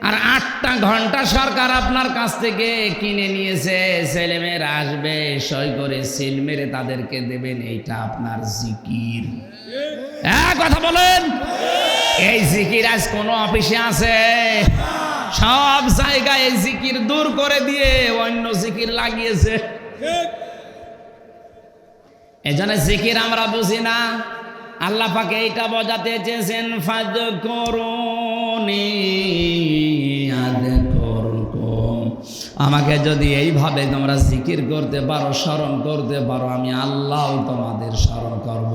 আর 8টা ঘন্টা সরকার আপনার কাছ থেকে কিনে নিয়েছে। ছেলেমেয়েরা আসবে, সই করে সিল মেরে তাদেরকে দেবেন। এইটা আপনার জিকির। কথা বলেন, এই জিকির আজ কোন অফিসে আছে? সব জায়গায় এই জিকির দূর করে দিয়ে অন্য জিকির লাগিয়েছে। এজন্য জিকির আমরা বুঝি না। আল্লাহ পাকে এইটা বোঝাতে চেয়েছেন, ফাযকুরুনি আযকুরকুম। আমাকে যদি এইভাবে তোমরা জিকির করতে পারো, স্মরণ করতে পারো, আমি আল্লাহ তোমাদের স্মরণ করব।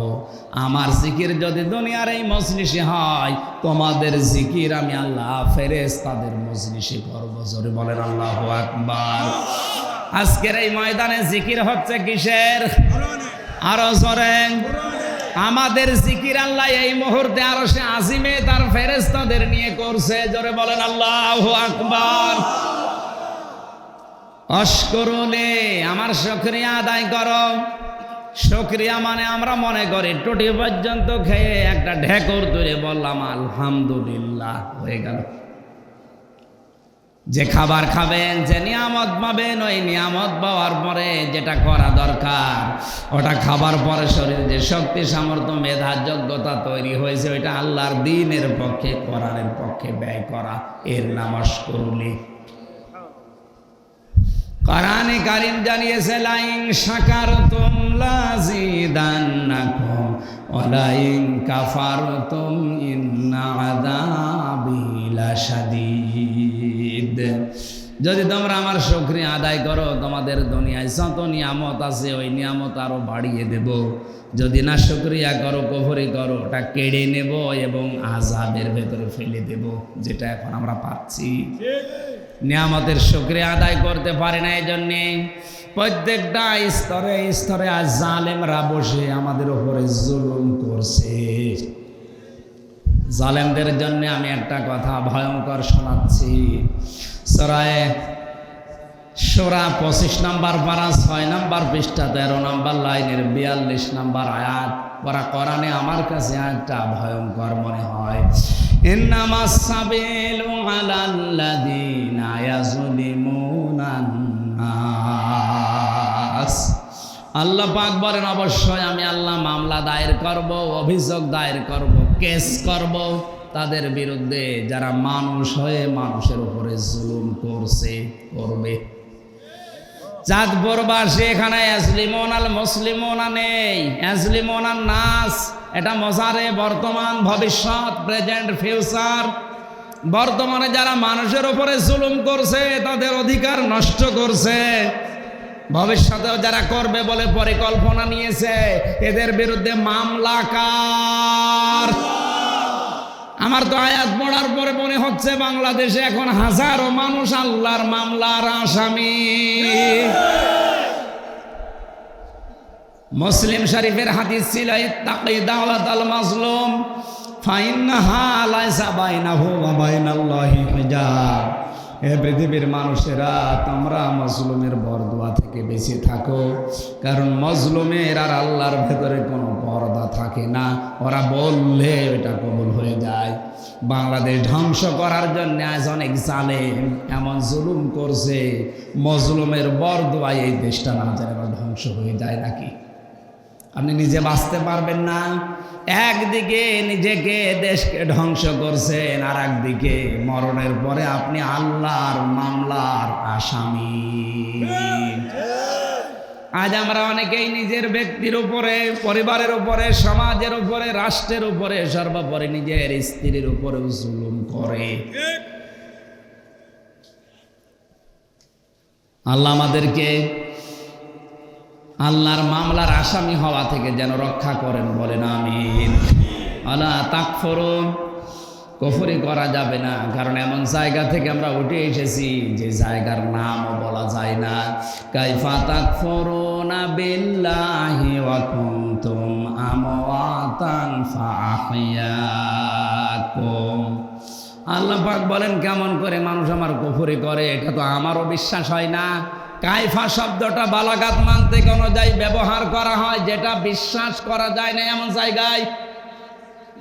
আমার জিকির যদি দুনিয়ার এই মজলিসে হয়, তোমাদের জিকির আমি আল্লাহ ফেরেশতাদের মজলিসে করব। জোরে বলেন আল্লাহু আকবার। আজকের এই ময়দানে জিকির হচ্ছে কিসের? আরো জোরে। আমাদের জিকির আল্লাহ এই মুহূর্তে আরশে আজিমে তার ফেরেশতাদের নিয়ে করছে। জোরে বলেন আল্লাহু আকবার। অশকুরুনি, আমার শুকরিয়া আদায় করো। শুকরিয়া মানে আমরা মনে করি টুটি পর্যন্ত খেয়ে একটা ঢেকুর তুলে বললাম আলহামদুলিল্লাহ, হয়ে গেল। যে খাবার খাবেন, যে নিয়ামত পাবেন, ওই নিয়ামত পাওয়ার পরে যেটা করা দরকার ওটা খাবার পরে শরীরে যে শক্তি, সামর্থ্য, মেধা, যোগ্যতা তৈরি হয়েছে, ওইটা আল্লাহর দ্বীনের পক্ষে, কোরআনের পক্ষে ব্যয় করা, এর নাম আশকুরুনি। কোরআনে কারীম জানিয়েছে, লাইন শাকারতুম লাযিদান্নাকুম ওয়া লাইন কাফারতুম ইন্না আযাবি লাশাদীদ। যদি তোমরা আমার শুকরিয়া আদায় করো, তোমাদের দুনিয়ায় যত নিয়ামত আছে ওই নিয়ামত আরো বাড়িয়ে দেব। যদি না শুকরিয়া করো, কুফরি করো, ওটা কেড়ে নেব এবং আযাবের ভেতরে ফেলে দেব, যেটা এখন আমরা পাচ্ছি। নিয়ামতের শুকরিয়া আদায় করতে পারে না। এই জন্যে প্রত্যেকটা স্তরে স্তরে আজ জালেমরা বসে আমাদের উপরে জুলুম করছে। জালেমদের জন্য আমি একটা কথা ভয়ঙ্কর শোনাচ্ছি। সূরা শূরা 25 নম্বর পারা 6 নম্বর পৃষ্ঠা 13 নম্বর লাইনের 42 নম্বর আয়াত পড়া কোরআনে আমার কাছে একটা ভয়ঙ্কর মনে হয়। ইন্নামাস সাবিলু আলাল্লাযিনা ইয়াযলিমুনান নাস। আল্লাহ পাক বলেন, অবশ্যই আমি আল্লাহ মামলা দায়ের করব, অভিযোগ দায়ের করব, কেস করব তাদের বিরুদ্ধে যারা মানুষ হয়ে মানুষের উপরে জুলুম করছে, করবে। চাঁদপুরবাসী এখানে ইয়াসলিমুন আল মুসলিমুনা নেই, ইয়াসলিমুন আন নাস, এটা মজারে বর্তমান, ভবিষ্যৎ, প্রেজেন্ট, ফিউচার। বর্তমানে যারা মানুষের উপরে জুলুম করছে, তাদের অধিকার নষ্ট করছে, ভবিষ্যতেও যারা করবে বলে পরিকল্পনা নিয়েছে, এদের বিরুদ্ধে মামলা কার? আমার তো আয়াত পড়ার পরে মনে হচ্ছে বাংলাদেশে এখন হাজারো মানুষ আল্লাহর মামলার আসামি। মুসলিম শরীফের হাদিস ছিল, ইত্তাকি দাওয়াতাল মাজলুম ফাইন্নাহা লাইসা বাইনাহু ওয়া বাইনাল্লাহি হিজাব। হে পৃথিবীর মানুষেরা, তোমরা মজলুমের বরদোয়া থেকে বেঁচে থাকো, কারণ মজলুমের আর আল্লাহর ভেতরে কোনো পর্দা থাকে না, ওরা বললে এটা কবুল হয়ে যায়। বাংলাদেশ ধ্বংস করার জন্য আজ অনেক জালেম এমন জুলুম করছে, মজলুমের বরদোয়ায় এই দেশটা না জানে ধ্বংস হয়ে যায় নাকি? আপনি নিজে বাঁচতে পারবেন না, একদিকে নিজেকে দেশকে ধ্বংস করছেন, আর একদিকে মরণের পরে আপনি আল্লাহর মামলার আসামি। আজ আমরা অনেকেই নিজের ব্যক্তির উপরে, পরিবারের উপরে, সমাজের উপরে, রাষ্ট্রের উপরে, সর্বোপরি নিজের স্ত্রীর উপরে জুলুম করে। আল্লাহ আমাদেরকে আল্লাহর মামলার আসামি হওয়া থেকে যেন রক্ষা করেন, বলেন আমিন। আলা তাকফুরুন, কুফরি করা যাবে না, কারণ এমন জায়গা থেকে আমরা উঠে এসেছি যে জায়গার নামও বলা যায় না। কাইফা তাকফুরুনা বিল্লাহি ওয়া কুনতুম আমওয়াতান ফাআহইয়াকুম। আল্লাহ পাক বলেন, কেমন করে মানুষ আমার কুফরি করে, এটা তো আমারও বিশ্বাস হয় না। কাইফা শব্দটা বালাগাত মানতিক অনুযায়ী ব্যবহার করা হয়, যেটা বিশ্বাস করা যায় না এমন জায়গায়।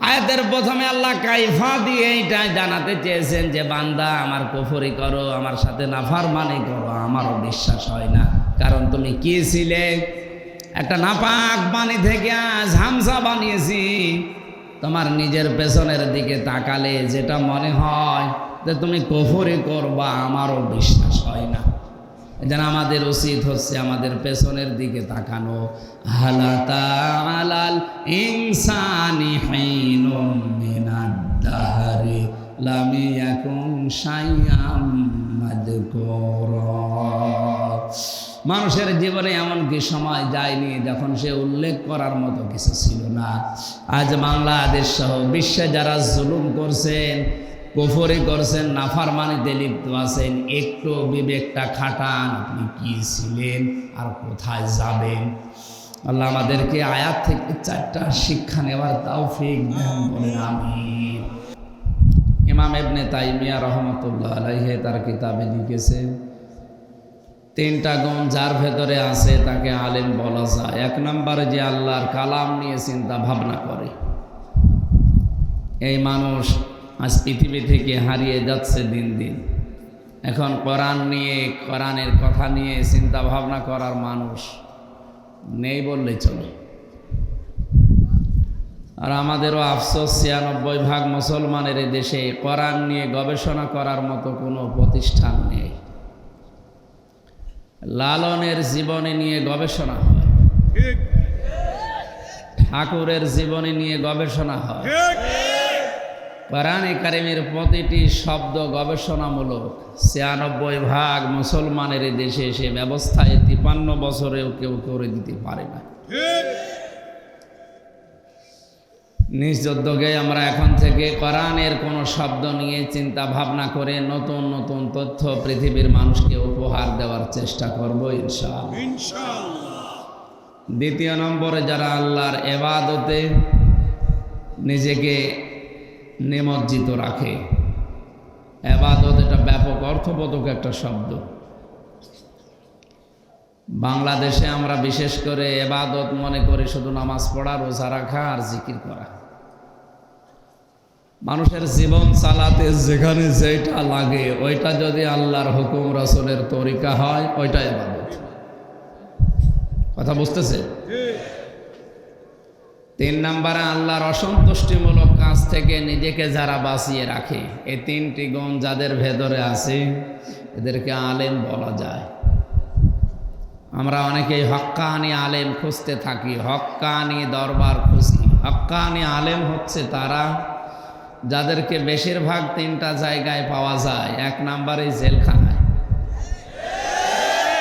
আয়াতের প্রথমে আল্লাহ কাইফা দিয়ে এইটা জানাতে চেয়েছেন যে বান্দা আমার কুফরি করো, আমার সাথে নাফরমানি করো, আমারও বিশ্বাস হয় না। কারণ তুমি কি ছিলে? একটা নাপাক পানি থেকে আজ হামসা বানিয়েছি। তোমার নিজের পেছনের দিকে তাকালে যেটা মনে হয় যে তুমি কুফরি করবা, আমারও বিশ্বাস হয় না। যেন আমাদের উচিত হচ্ছে আমাদের পেছনের দিকে তাকানো। হালাতা আলাল ইনসানি হিনুম মিনাদ দাহরি লাম ইয়াকুন শাইআম মাযকুরা। মানুষের জীবনে এমন কি সময় যায়নি যখন সে উল্লেখ করার মতো কিছু ছিল না। আজ বাংলাদেশ সহ বিশ্বে যারা জুলুম করছেন, কুফরি করছেন, নাফরমানিতে লিপ্ত আছেন, একটু বিবেকটা খাটান, আপনি কি ছিলেন আর কোথায় যাবেন। আল্লাহ আমাদেরকে আয়াত থেকে 4টা শিক্ষা নেওয়ার তৌফিক দেন, বলেন আমিন। ইমাম ইবনে তাইমিয়া রাহমাতুল্লাহ আলাইহি তার কিতাবে লিখেছেন, 3টা গুণ যার ভেতরে আছে তাকে আলেম বলা যায়। 1 নম্বরে যে আল্লাহর কালাম নিয়ে চিন্তা ভাবনা করে, এই মানুষ আজ পৃথিবী থেকে হারিয়ে যাচ্ছে দিন দিন। এখন কোরআন নিয়ে, কোরআনের কথা নিয়ে চিন্তা ভাবনা করার মানুষ নেই বললেই চলে। আর আমাদেরও আফসোস, 96% মুসলমানের এই দেশে কোরআন নিয়ে গবেষণা করার মতো কোনো প্রতিষ্ঠান নেই। লালনের জীবনী নিয়ে গবেষণা হয়, ঠাকুরের জীবনী নিয়ে গবেষণা হয়, কোরআনে কারিমের প্রতিটি শব্দ গবেষণামূলক। 96% মুসলমানের দেশে সে ব্যবস্থায় 53 বছরেও কেউ করে দিতে পারে না। নিজ উদ্যোগে আমরা এখন থেকে কোরআনের কোনো শব্দ নিয়ে চিন্তা ভাবনা করে নতুন নতুন তথ্য পৃথিবীর মানুষকে উপহার দেওয়ার চেষ্টা করব ইনশাআল্লাহ। 2 নম্বরে যারা আল্লাহর ইবাদতে নিজেকে নিমজ্জিত রাখে। ইবাদত এটা ব্যাপক অর্থবোধক একটা শব্দ। বাংলাদেশে আমরা বিশেষ করে ইবাদত মনে করি শুধু নামাজ পড়া, রোজা রাখা আর জিকির করা। মানুষের জীবন চালাতে যেখানে যেটা লাগে ওইটা যদি আল্লাহর হুকুম রাসূলের তরিকা হয়, ওইটা ইবাদত। কথা বুঝতেছে? 3 নম্বরে আল্লাহর অসন্তুষ্টিমূলক কাজ থেকে নিজেকে যারা বাঁচিয়ে রাখে, এই 3টি গুণ যাদের ভেতরে আছে এদেরকে আলেম বলা যায়। আমরা অনেকেই হক্কানি আলেম খুঁজতে থাকি, হক্কানি দরবার খুঁজি। হক্কানি আলেম হচ্ছে তারা যাদেরকে বেশিরভাগ তিনটা জায়গায় পাওয়া যায়। এক নম্বরে জেলখানায়,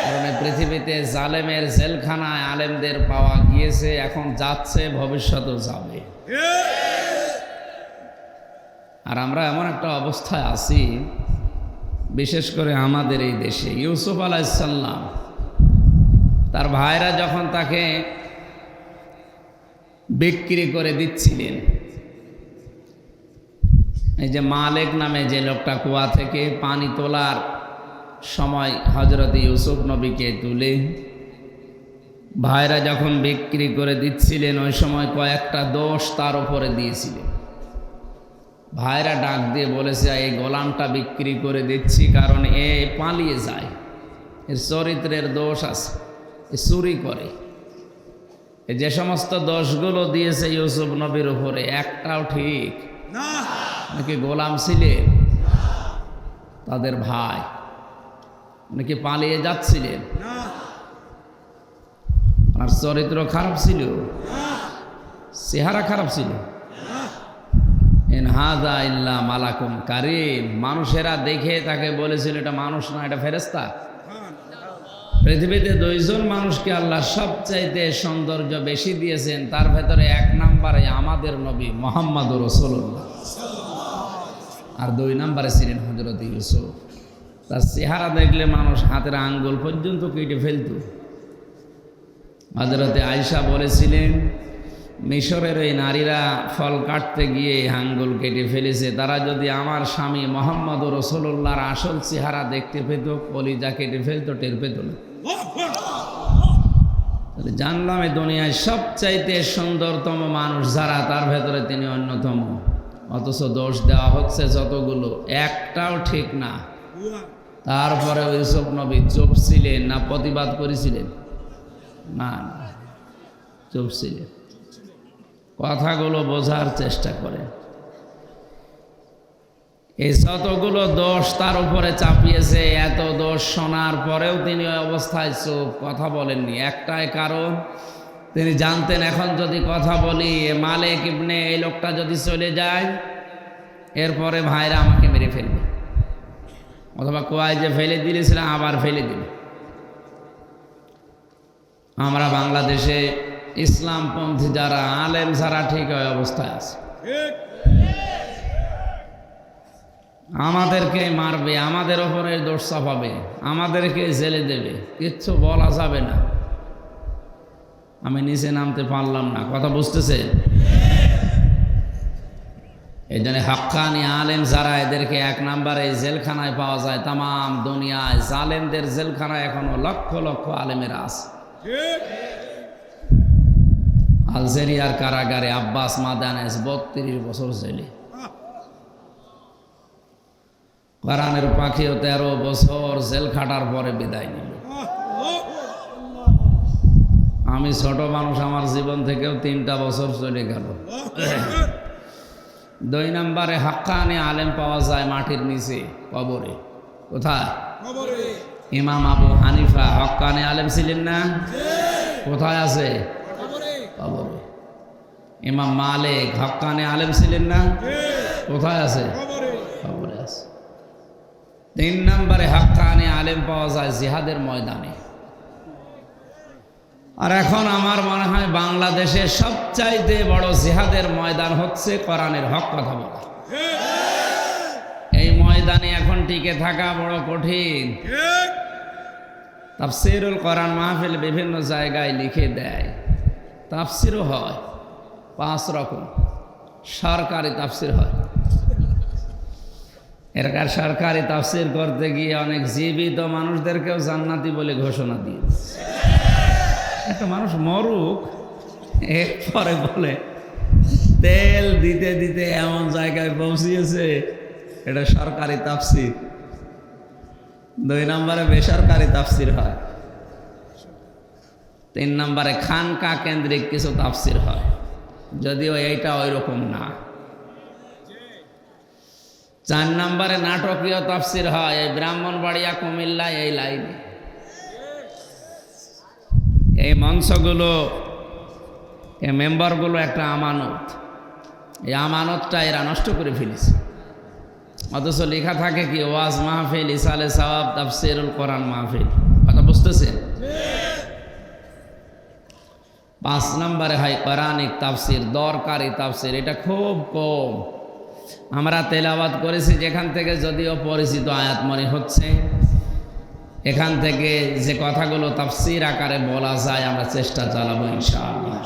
কারণ পৃথিবীতে জালেমের জেলখানায় আলেমদের পাওয়া গিয়েছে, এখন যাচ্ছে, ভবিষ্যতেও যাবে। আর আমরা এমন একটা অবস্থায় আছি, বিশেষ করে আমাদের এই দেশে, ইউসুফ আলাইহিসসালাম তার ভাইরা যখন তাকে বিক্রি করে দিচ্ছিলেন, এই যে মালিক নামে যে লোকটা কুয়া থেকে পানি তোলার সময় হযরত ইউসুফ নবীকে তুলে ভাইরা যখন বিক্রি করে দিচ্ছিলেন, ওই সময় কয়েকটা দোষ তার উপরে দিয়েছিলেন। ভাইরা ডাক দিয়ে বলেছে, এই গোলামটা বিক্রি করে দিচ্ছি কারণ এ পালিয়ে যায়, এর চরিত্রের দোষ আছে, এ চুরি করে। যে সমস্ত দোষগুলো দিয়েছে ইউসুফ নবীর উপরে একটাও ঠিক না। নাকি গোলাম ছিলেন তাদের ভাই, নাকি পালিয়ে যাচ্ছিলেন, আর চরিত্র খারাপ ছিল, চেহারা খারাপ ছিল। ইন হাযা ইল্লা মালাকুম কারীম, মানুষেরা দেখে তাকে বলেছিল এটা মানুষ না, এটা ফেরেশতা। পৃথিবীতে দুইজন মানুষকে আল্লাহ সবচাইতে সৌন্দর্য বেশি দিয়েছেন, তার ভেতরে এক নম্বরে আমাদের নবী মুহাম্মদুর রাসূলুল্লাহ, আর দুই নম্বরে ছিলেন হযরত ইউসুফ। তার চেহারা দেখলে মানুষ হাতের আঙ্গুল পর্যন্ত কেটে ফেলত। হযরতে আয়েশা বলেছিলেন, মিশরের ওই নারীরা ফল কাটতে গিয়ে আঙ্গুল কেটে ফেলেছে, তারা যদি আমার স্বামী মুহাম্মদুর রাসূলুল্লাহর আসল চেহারা দেখতে পেত, কলিজা কেটে ফেলতো, টের পেত না। জানলাম এই দুনিয়ায় সবচাইতে সুন্দরতম মানুষ যারা, তার ভেতরে তিনি অন্যতম। অথচ দোষ দেওয়া হচ্ছে যতগুলো, একটাও ঠিক না। তারপরে ইউসুফ নবী চুপ ছিলেন না প্রতিবাদ করেছিলেন? না, চুপ ছিলেন। কথাগুলো বোঝার চেষ্টা করেন। এই যতগুলো দোষ তার উপরে চাপিয়েছে, এত দোষ শোনার পরেও তিনি ওই অবস্থায় চুপ, কথা বলেননি। একটাই কারণ, তিনি জানতেন এখন যদি কথা বলি, মালিক ইবনে এই লোকটা যদি চলে যায়, এরপরে ভাইরা আমাকে মেরে ফেলবে, অথবা কুয়ায় যে ফেলে দিয়েছিলাম আবার ফেলে দিবে। আমরা বাংলাদেশে ইসলামপন্থী যারা আলেম যারা ঠিক ওই অবস্থায় আছে, আমাদেরকে মারবে, আমাদের ওপরে দোষ চাপাবে, আমাদেরকে জেলে দেবে, কিচ্ছু বলা যাবে না। আমি নিচে নামতে পারলাম না, কথা বুঝতেছে? এই জন্য হাক্কানি আলেম যারা, এদেরকে এক নম্বরে জেলখানায় পাওয়া যায়। তামাম দুনিয়ায় জালেমদের জেলখানায় এখনো লক্ষ লক্ষ আলেমেরা আছে। আলজেরিয়ার কারাগারে আব্বাস মাদানেস 32 বছর জেলে। কোরআনের পাখিও 13 বছর জেল খাটার পরে বিদায় নিল। আমি ছোট মানুষ, আমার জীবন থেকেও 3টা বছর চলে গেল। 2 নম্বরে হাক্কানি আলেম পাওয়া যায় মাটির নিচে, কবরে। কোথায়? কবরে। ইমাম আবু হানিফা হাক্কানি আলেম ছিলেন না? কোথায় আছে? কবরে। ইমাম মালিক হাক্কানি আলেম ছিলেন না? কোথায় আছে? কবরে আছে। 3 নম্বরে হাক্কানি আলেম পাওয়া যায় জিহাদের ময়দানে। আর এখন আমার মনে হয় বাংলাদেশের সবচাইতে বড় জিহাদের ময়দান হচ্ছে কোরআনের হক কথা বলা। এই ময়দানে এখন টিকে থাকা বড় কঠিন। তাফসীরুল কোরআন মাহফিল বিভিন্ন জায়গায় লিখে দেয়, তাফসীরও হয় 5 রকম। সরকারি তাফসীর হয়, এরকার সরকারি তাফসীর করতে গিয়ে অনেক জীবিত মানুষদেরকেও জান্নাতি বলে ঘোষণা দিয়েছে। একটা মানুষ মরুক, এরপরে বলে তেল দিতে দিতে এমন জায়গায় পৌঁছিয়েছে, এটা সরকারি তাফসীর। 2 নম্বরে বেসরকারি তাফসীর হয়। 3 নম্বরে খানকা কেন্দ্রিক কিছু তাফসীর হয়, যদিও এইটা ওই রকম না। 4 নম্বরে নাটকীয় তাফসীর হয়, এই ব্রাহ্মণবাড়িয়া কুমিল্লা এই লাইনে। এই মঞ্চগুলো, এই মেম্বারগুলো একটা আমানত। এই আমানতটা এরা নষ্ট করে ফেলেছে। অথচ লেখা থাকে কি ওয়াজ মাহফিল, ইসালে সওয়াব, তাফসিরুল কোরআন মাহফিল। কথা বুঝতেছেন? 5 নম্বরে হয় কোরআনিক তাফসির, দরকারি তাফসির। এটা খুব কম আমরা তেলাওয়াত করেছি, যেখান থেকে যদিও পরিচিত আয়াত মনে হচ্ছে, এখান থেকে যে কথাগুলো তাফসির আকারে বলা যায় আমরা চেষ্টা চালাবো ইনশাআল্লাহ।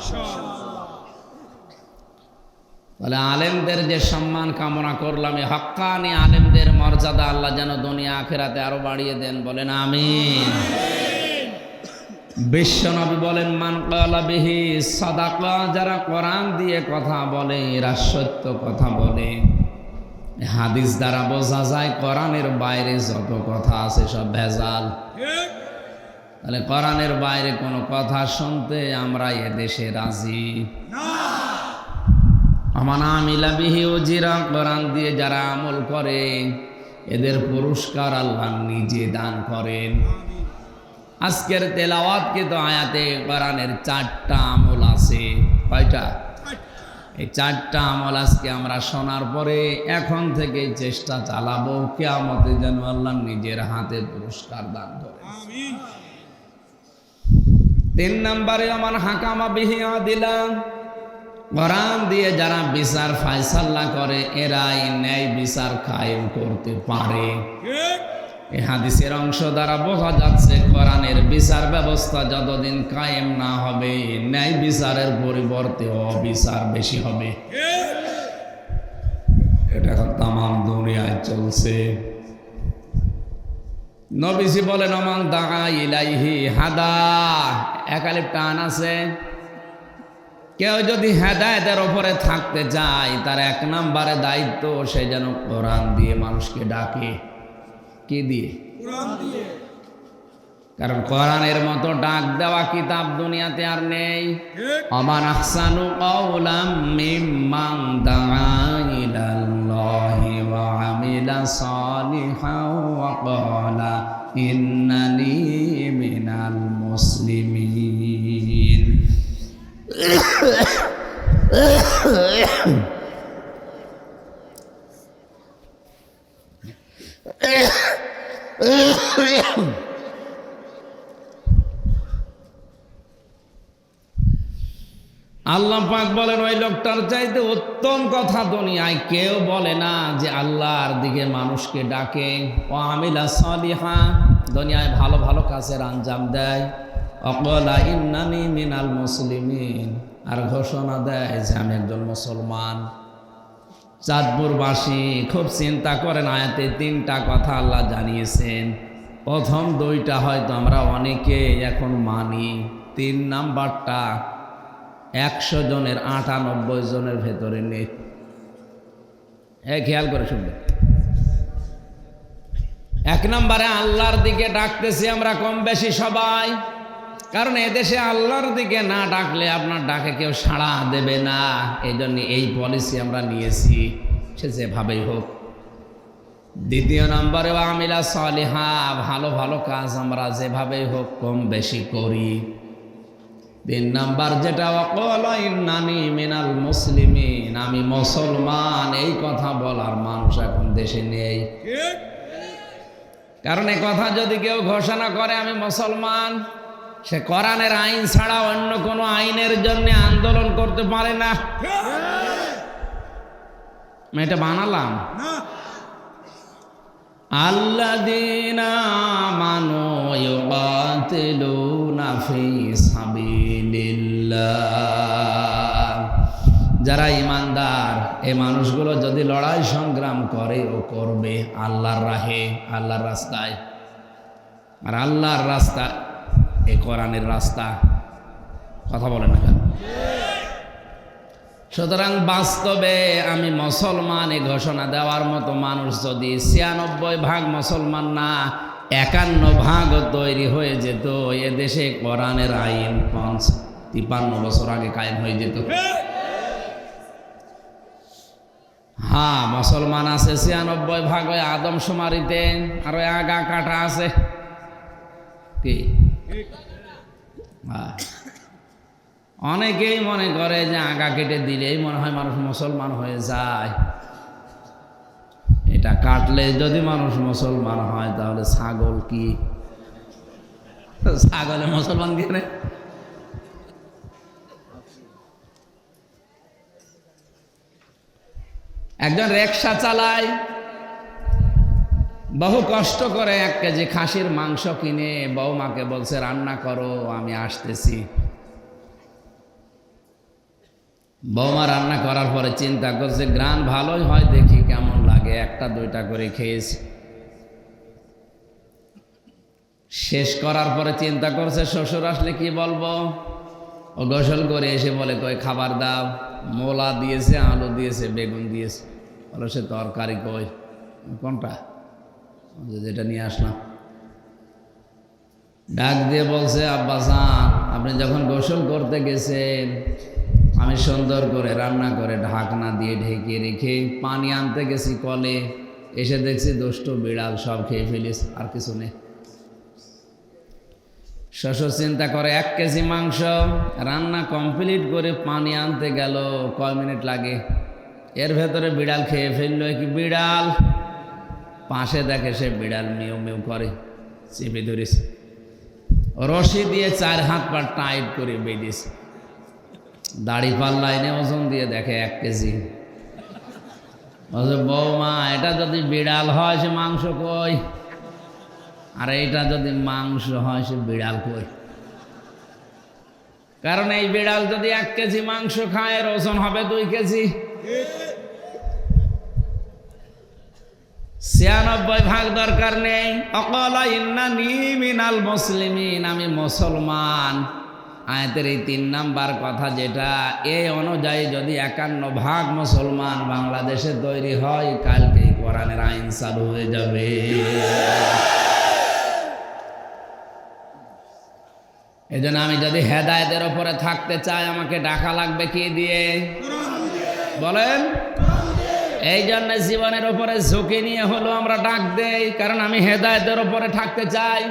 তাহলে আলেমদের যে সম্মান কামনা করলাম, এই হক্কানি আলেমদের মর্যাদা আল্লাহ যেন দুনিয়া আখিরাতে আরো বাড়িয়ে দেন, বলেন আমিন। বিশ্বনবী বলেন মান ক্বালা বিহি সাদাকা, যারা কোরআন দিয়ে কথা বলে এরা সত্য কথা বলে। হাদিস দ্বারা বোঝা যায় কোরআনের বাইরে যত কথা আছে সব ভেজাল। তাহলে কোরআনের বাইরে কোনো কথা শুনতে আমরা এদেশে রাজি না। আমানা আমিলা বিহি উজিরা, কোরআন দিয়ে যারা আমল করে এদের পুরস্কার আল্লাহ নিজে দান করেন। আজকের তেলাওয়াতকৃত আয়াতে কোরআনের 4টা আমল আছে। কয়টা? এই 4টা আমল আজকে আমরা শোনার পরে এখন থেকে চেষ্টা চালাবো কিয়ামতে যেন আল্লাহ নিজের হাতে পুরস্কার দান করেন। আমিন। 3 নম্বরে মান হাকামা বিহি আদিলা, কোরআন দিয়ে যারা বিচার ফায়সালা করে এরাই ন্যায় বিচার কায়েম করতে পারে। এই হাদিসের অংশ দ্বারা বোঝা যাচ্ছে কোরআনের বিচার ব্যবস্থা যতদিন কায়েম না হবে ন্যায় বিচারের পরিবর্তে অবিচার বেশি হবে। এটা তাম দুনিয়ায় চলছে। নবীজি বলেন ওমান দাআ ইলাইহি হাদা, একালিপ টান আছে। কেউ যদি হেদায়েতের উপরে থাকতে চায় তার 1 নম্বরে দায়িত্ব সে যেন কোরআন দিয়ে মানুষকে ডাকে। কি দিয়ে? কোরআন দিয়ে। কারণ কোরআনের মতো ডাক দেওয়া কিতাব দুনিয়াতে আর নেই। আমান আহসানু কাওলাম মিম্মান দাআ ইলাল্লাহি ওয়া আমিলা সালিহান ওয়া ক্বালা ইন্নানি মিনাল মুসলিমিন। আল্লাহ পাক বলেন ওই লোকটার চাইতে উত্তম কথা দুনিয়ায় কেউ বলে না যে আল্লাহর দিকে মানুষকে ডাকে। ও আমিলা সালিহা, দুনিয়ায় ভালো ভালো কাজের আঞ্জাম দেয়। অকলা ইন্নানি মিনাল মুসলিমিন, আর ঘোষণা দেয় যে আমি একজন মুসলমান। চাঁদপুরবাসী খুব চিন্তা করেন, আয়াতে 3টা কথা আল্লাহ জানিয়েছেন। প্রথম 2টা হয়তো আমরা অনেকে এখন মানি, 3 নাম্বারটা 100 জনের 98 জনের ভেতরে নেই। খেয়াল করে শুনবেন। 1 নম্বরে আল্লাহর দিকে ডাকতেছি আমরা কম বেশি সবাই, কারণ এদেশে আল্লাহর দিকে না ডাকলে আপনার ডাকে কেউ সাড়া দেবে না। এই জন্য এই পলিসি আমরা নিয়েছি, সে যেভাবেই হোক। 2 নম্বরে আমিলা সালিহা, ভালো ভালো কাজ আমরা যেভাবেই হোক কম বেশি করি। 3 নাম্বার যেটা ওয়াকালা ইন্নানি মিনাল মুসলিমিন, আমি মুসলমান, এই কথা বলার মানুষ এখন দেশে নেই। কারণ এই কথা যদি কেউ ঘোষণা করে আমি মুসলমান, সে কোরআনের আইন ছাড়া অন্য কোনো আইনের জন্য আন্দোলন করতে পারে না। আমি এটা বানালাম না। আল্লাযীনা আমানু ইউকাতিলুনা ফি সাবিলিল্লাহ, যারা ঈমানদার এই মানুষগুলো যদি লড়াই সংগ্রাম করে ও করবে আল্লাহর রাহে, আল্লাহর রাস্তায়। আর আল্লাহর রাস্তা এই কোরআনের রাস্তা। কথা বলেন না কেন? সুতরাং বাস্তবে আমি মুসলমান এই ঘোষণা দেওয়ার মতো মানুষ যদি 96% মুসলমান না 51% তৈরি হয়ে যেত, এ দেশে কোরআনের আইন 53 বছর আগে কায়েম হয়ে যেত। হ্যাঁ, মুসলমান আছে 96% ওই আদমশুমারিতে, আর ওই আগা কাটা আছে কি অনেকেই মনে করে যে আগা কেটে দিলেই মনে হয় মানুষ মুসলমান হয়ে যায়। এটা কাটলে যদি মানুষ মুসলমান হয় তাহলে ছাগল কি ছাগলে মুসলমান কেন? একজন রিকশা চালায়, বহু কষ্ট করে 1 কেজি খাসির মাংস কিনে বৌমাকে বলছে রান্না করো, আমি আসতেছি। বৌমা রান্না করার পরে চিন্তা করছে গ্রান ভালোই হয়, দেখি কেমন লাগে, 1টা 2টা করে খেয়েছি। শেষ করার পরে চিন্তা করছে শ্বশুর আসলে কি বলবো। ও গোসল করে এসে বলে কই খাবার দাও। মোলা দিয়েছে, আলু দিয়েছে, বেগুন দিয়েছে। বলো সে তরকারি কই? কোনটা? যেটা নিয়ে আসলাম। ডাক দিয়ে বলছে আব্বাসান, আপনি যখন গোসল করতে গেছেন আমি সুন্দর করে রান্না করে ঢাকনা দিয়ে ঢেকে রেখে পানি আনতে গেছি কলে, এসে দেখছি দুষ্ট বিড়াল সব খেয়ে ফেলিস, আর কিছু নেই। শ্বশুর চিন্তা করে 1 কেজি মাংস রান্না কমপ্লিট করে পানি আনতে গেল, কয় মিনিট লাগে, এর ভেতরে বিড়াল খেয়ে ফেললো। কি বিড়াল? পাশে দেখে সে বিড়াল মিউ মিউ করে, চেপে ধরেছে, রশি দিয়ে 4 হাত পা টাইট করে বেঁধেছে। দাড়ি পাল্লা এনে ওজন দিয়ে দেখে 1 কেজি। বলছে বৌমা এটা যদি বিড়াল হয় সে মাংস কই? আর এইটা যদি মাংস হয় সে বিড়াল কই? কারণ এই বিড়াল যদি 1 কেজি মাংস খায় এর ওজন হবে 2 কেজি। 96 ভাগ দরকার নেই। অকালা ইন্নানি মিনাল মুসলিমিন, আমি মুসলমান। আয়াতের এই 3 নাম্বার কথা যেটা, এই অনুযায়ী যদি 51 ভাগ মুসলমান বাংলাদেশে তৈরি হয়, কালকেই কোরআনের আইন চালু হয়ে যাবে। এই জন্য আমি যদি হেদায়েতের ওপরে থাকতে চাই আমাকে ডাকা লাগবে কি দিয়ে? বলেন। এই জন্য জীবনের ওপরে ঝুঁকি নিয়ে হলো আমরা ডাক দেই, কারণ আমি হেদায়েতের ওপরে থাকতে চাই।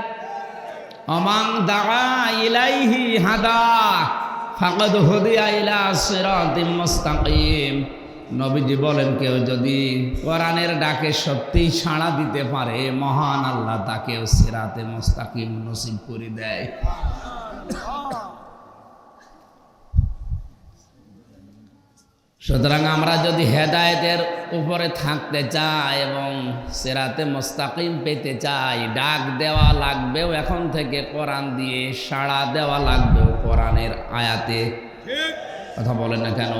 অমান দাআ ইলাইহি হাদা ফাকাদ হুদিয়া ইলা সিরাতিম মুস্তাকিম। নবীজি বলেন কেউ যদি কোরআনের ডাকে সত্যিই সাড়া দিতে পারে, মহান আল্লাহ তাকেও সিরাতে মুস্তাকিম নসিব করে দেয়। সুতরাং আমরা যদি হেদায়েতের উপরে থাকতে চাই এবং সিরাতে মুস্তাকিম পেতে চাই, ডাক দেওয়া লাগবেও এখন থেকে কোরআন দিয়ে, সাড়া দেওয়া লাগবেও কোরআনের আয়াতে। কথা বলেন না কেন?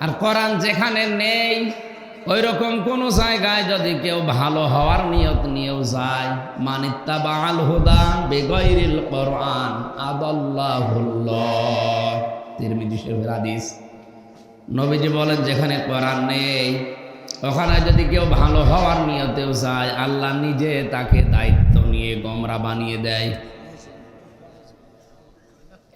আর কোরআন যেখানে নেই ওই রকম কোন জায়গায় যদি কেউ ভালো হওয়ার নিয়ত নিয়েও যায়, মানিত্তাবাল হুদা বিগাইরিল কোরআন আদাল্লাহুল্লাহ। তিরমিজি শরীফের হাদিস। নবীজি বলেন যেখানে কোরআন নেই ওখানে যদি কেউ ভালো হওয়ার নিয়তেও যায়, আল্লাহ নিজে তাকে দায়িত্ব নিয়ে গোমরা বানিয়ে দেয়।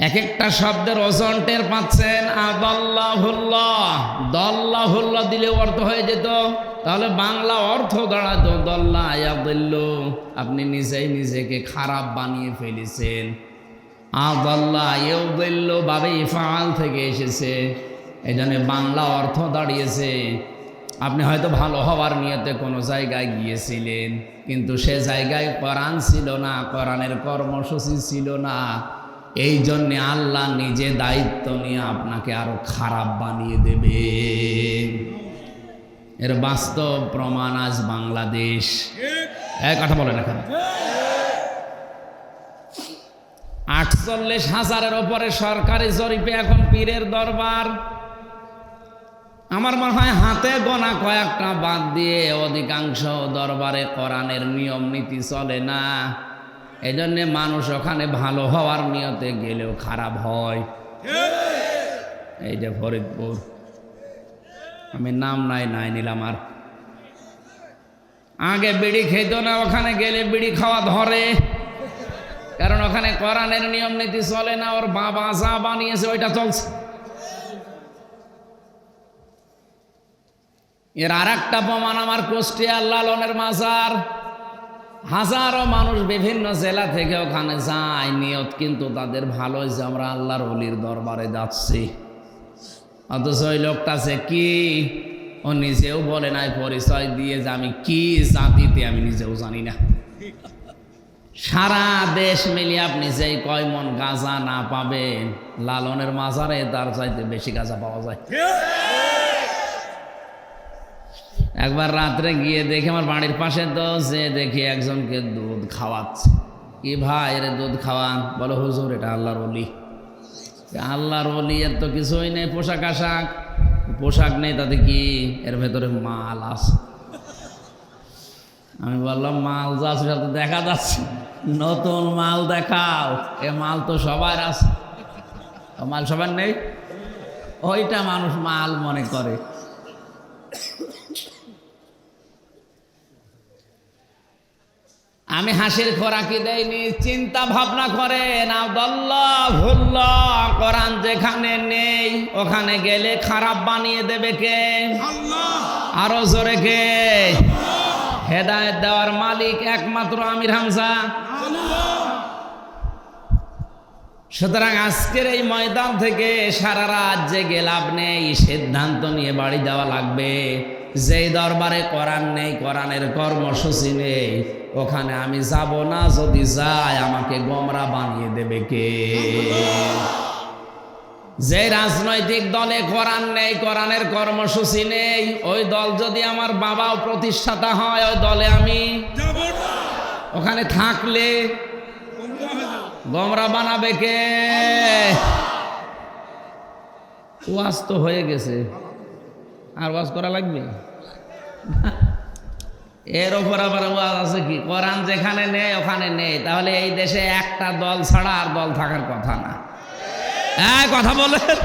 এক একটা শব্দের ওজন টের পাচ্ছেন। আদাল্লাহুল্লাহ, দল্লাহুল্লাহ দিলে অর্থ হয়ে যেত, তাহলে বাংলা অর্থ দাঁড়াতো দল্লা ইয়াদিল্লু, আপনি নিজেই নিজেকে খারাপ বানিয়ে ফেলেছেন। আদাল্লাহ ইয়াদিল্লু বাবে ইফআল থেকে এসেছে, এই জন্য বাংলা অর্থ দাঁড়িয়েছে আপনি হয়তো ভালো হওয়ার নিয়তে কোনো জায়গায় গিয়েছিলেন, কিন্তু সে জায়গায় কোরআন ছিল না, কোরআনের কর্মসূচি ছিল না, এই জন্যে আল্লাহ নিজে দায়িত্ব নিয়ে আপনাকে আরো খারাপ বানিয়ে দেবে। এর বাস্তব প্রমাণ আজ বাংলাদেশ। এক কথা বলেন এখন, 48,000-এর ওপরে সরকারি জরিপে এখন পীরের দরবার। আমার মনে হয় হাতে গোনা কয়েকটা বাদ দিয়ে অধিকাংশ দরবারে কোরআনের নিয়ম নীতি চলে না, এই জন্যে মানুষ ওখানে ভালো হওয়ার নিয়তে গেলেও খারাপ হয়। এই যে ফরিদপুর, আমি নাম নাই নিলাম, আর আগে বিড়ি খেত না, ওখানে গেলে বিড়ি খাওয়া ধরে, কারণ ওখানে কোরআনের নিয়ম নীতি চলে না, ওর বাবা যা বানিয়েছে ওইটা চলছে। এর আর একটা প্রমাণ আমার কুষ্টিয়ার লালনের মাজার। হাজারো মানুষ বিভিন্ন জেলা থেকে ওখানে যায়, নিয়ত কিন্তু তাদের ভালো হয়েছে, আমরা আল্লাহর ওলির দরবারে যাচ্ছি। অথচ ওই লোকটা সে কি, ও নিজেও বলে নাই পরিচয় দিয়ে যে আমি কি জাতিতে, আমি নিজেও জানি না। সারা দেশ মিলিয়ে আপনি যেই কয় মন গাঁজা না পাবেন, লালনের মাজারে তার চাইতে বেশি গাঁজা পাওয়া যায়। একবার রাত্রে গিয়ে দেখি আমার বাড়ির পাশে তো যে দেখি একজনকে দুধ খাওয়াচ্ছে। কি ভাই এর দুধ খাওয়ান? বলো হুজুর এটা আল্লাহর ওলি। আল্লাহর ওলি এর তো কিছুই নেই, পোশাক আশাক, পোশাক নেই, তাতে কি এর ভেতরে মাল আছে। আমি বললাম মাল যা আছে সেটা তো দেখা যাচ্ছে, নতুন মাল দেখাও। এ মাল তো সবার আছে, মাল সবার নেই, ওইটা মানুষ মাল মনে করে। আমি হাসির খোরাকি দেয়নি, চিন্তা ভাবনা করেন। আব্দুল্লাহ ভুল্লাহ, কোরআন যেখানে নেই ওখানে গেলে খারাপ বানিয়ে দেবে কে? আরো জোরে কে? হেদায়েত দেওয়ার মালিক একমাত্র আমির হামজা। সুতরাং আজকের এই ময়দান থেকে সারা রাত জেগে লাভ নেই, সিদ্ধান্ত নিয়ে বাড়ি যাওয়া লাগবে। যেই দরবারে কোরআন নেই, কোরআনের কর্মসূচি নেই, ওখানে আমি যাব না। যদি যাই আমাকে গোমরা বানিয়ে দেবে কে? যে রাজনৈতিক দলে কোরআন নেই, কোরআনের কর্মসূচি নেই, ওই দল যদি আমার বাবাও প্রতিষ্ঠাতা হয়, ওই দলে আমি যাব না। ওখানে থাকলে গোমরা বানাবে কে? ওয়াজ তো হয়ে গেছে, আর ওয়াজ করা লাগবে? এর ওপর আবার ওয়াজ আছে কি? কোরআন যেখানে নেই ওখানে নেই, তাহলে এই দেশে একটা দল ছাড়া আর দল থাকার কথা না। কথা বলেন।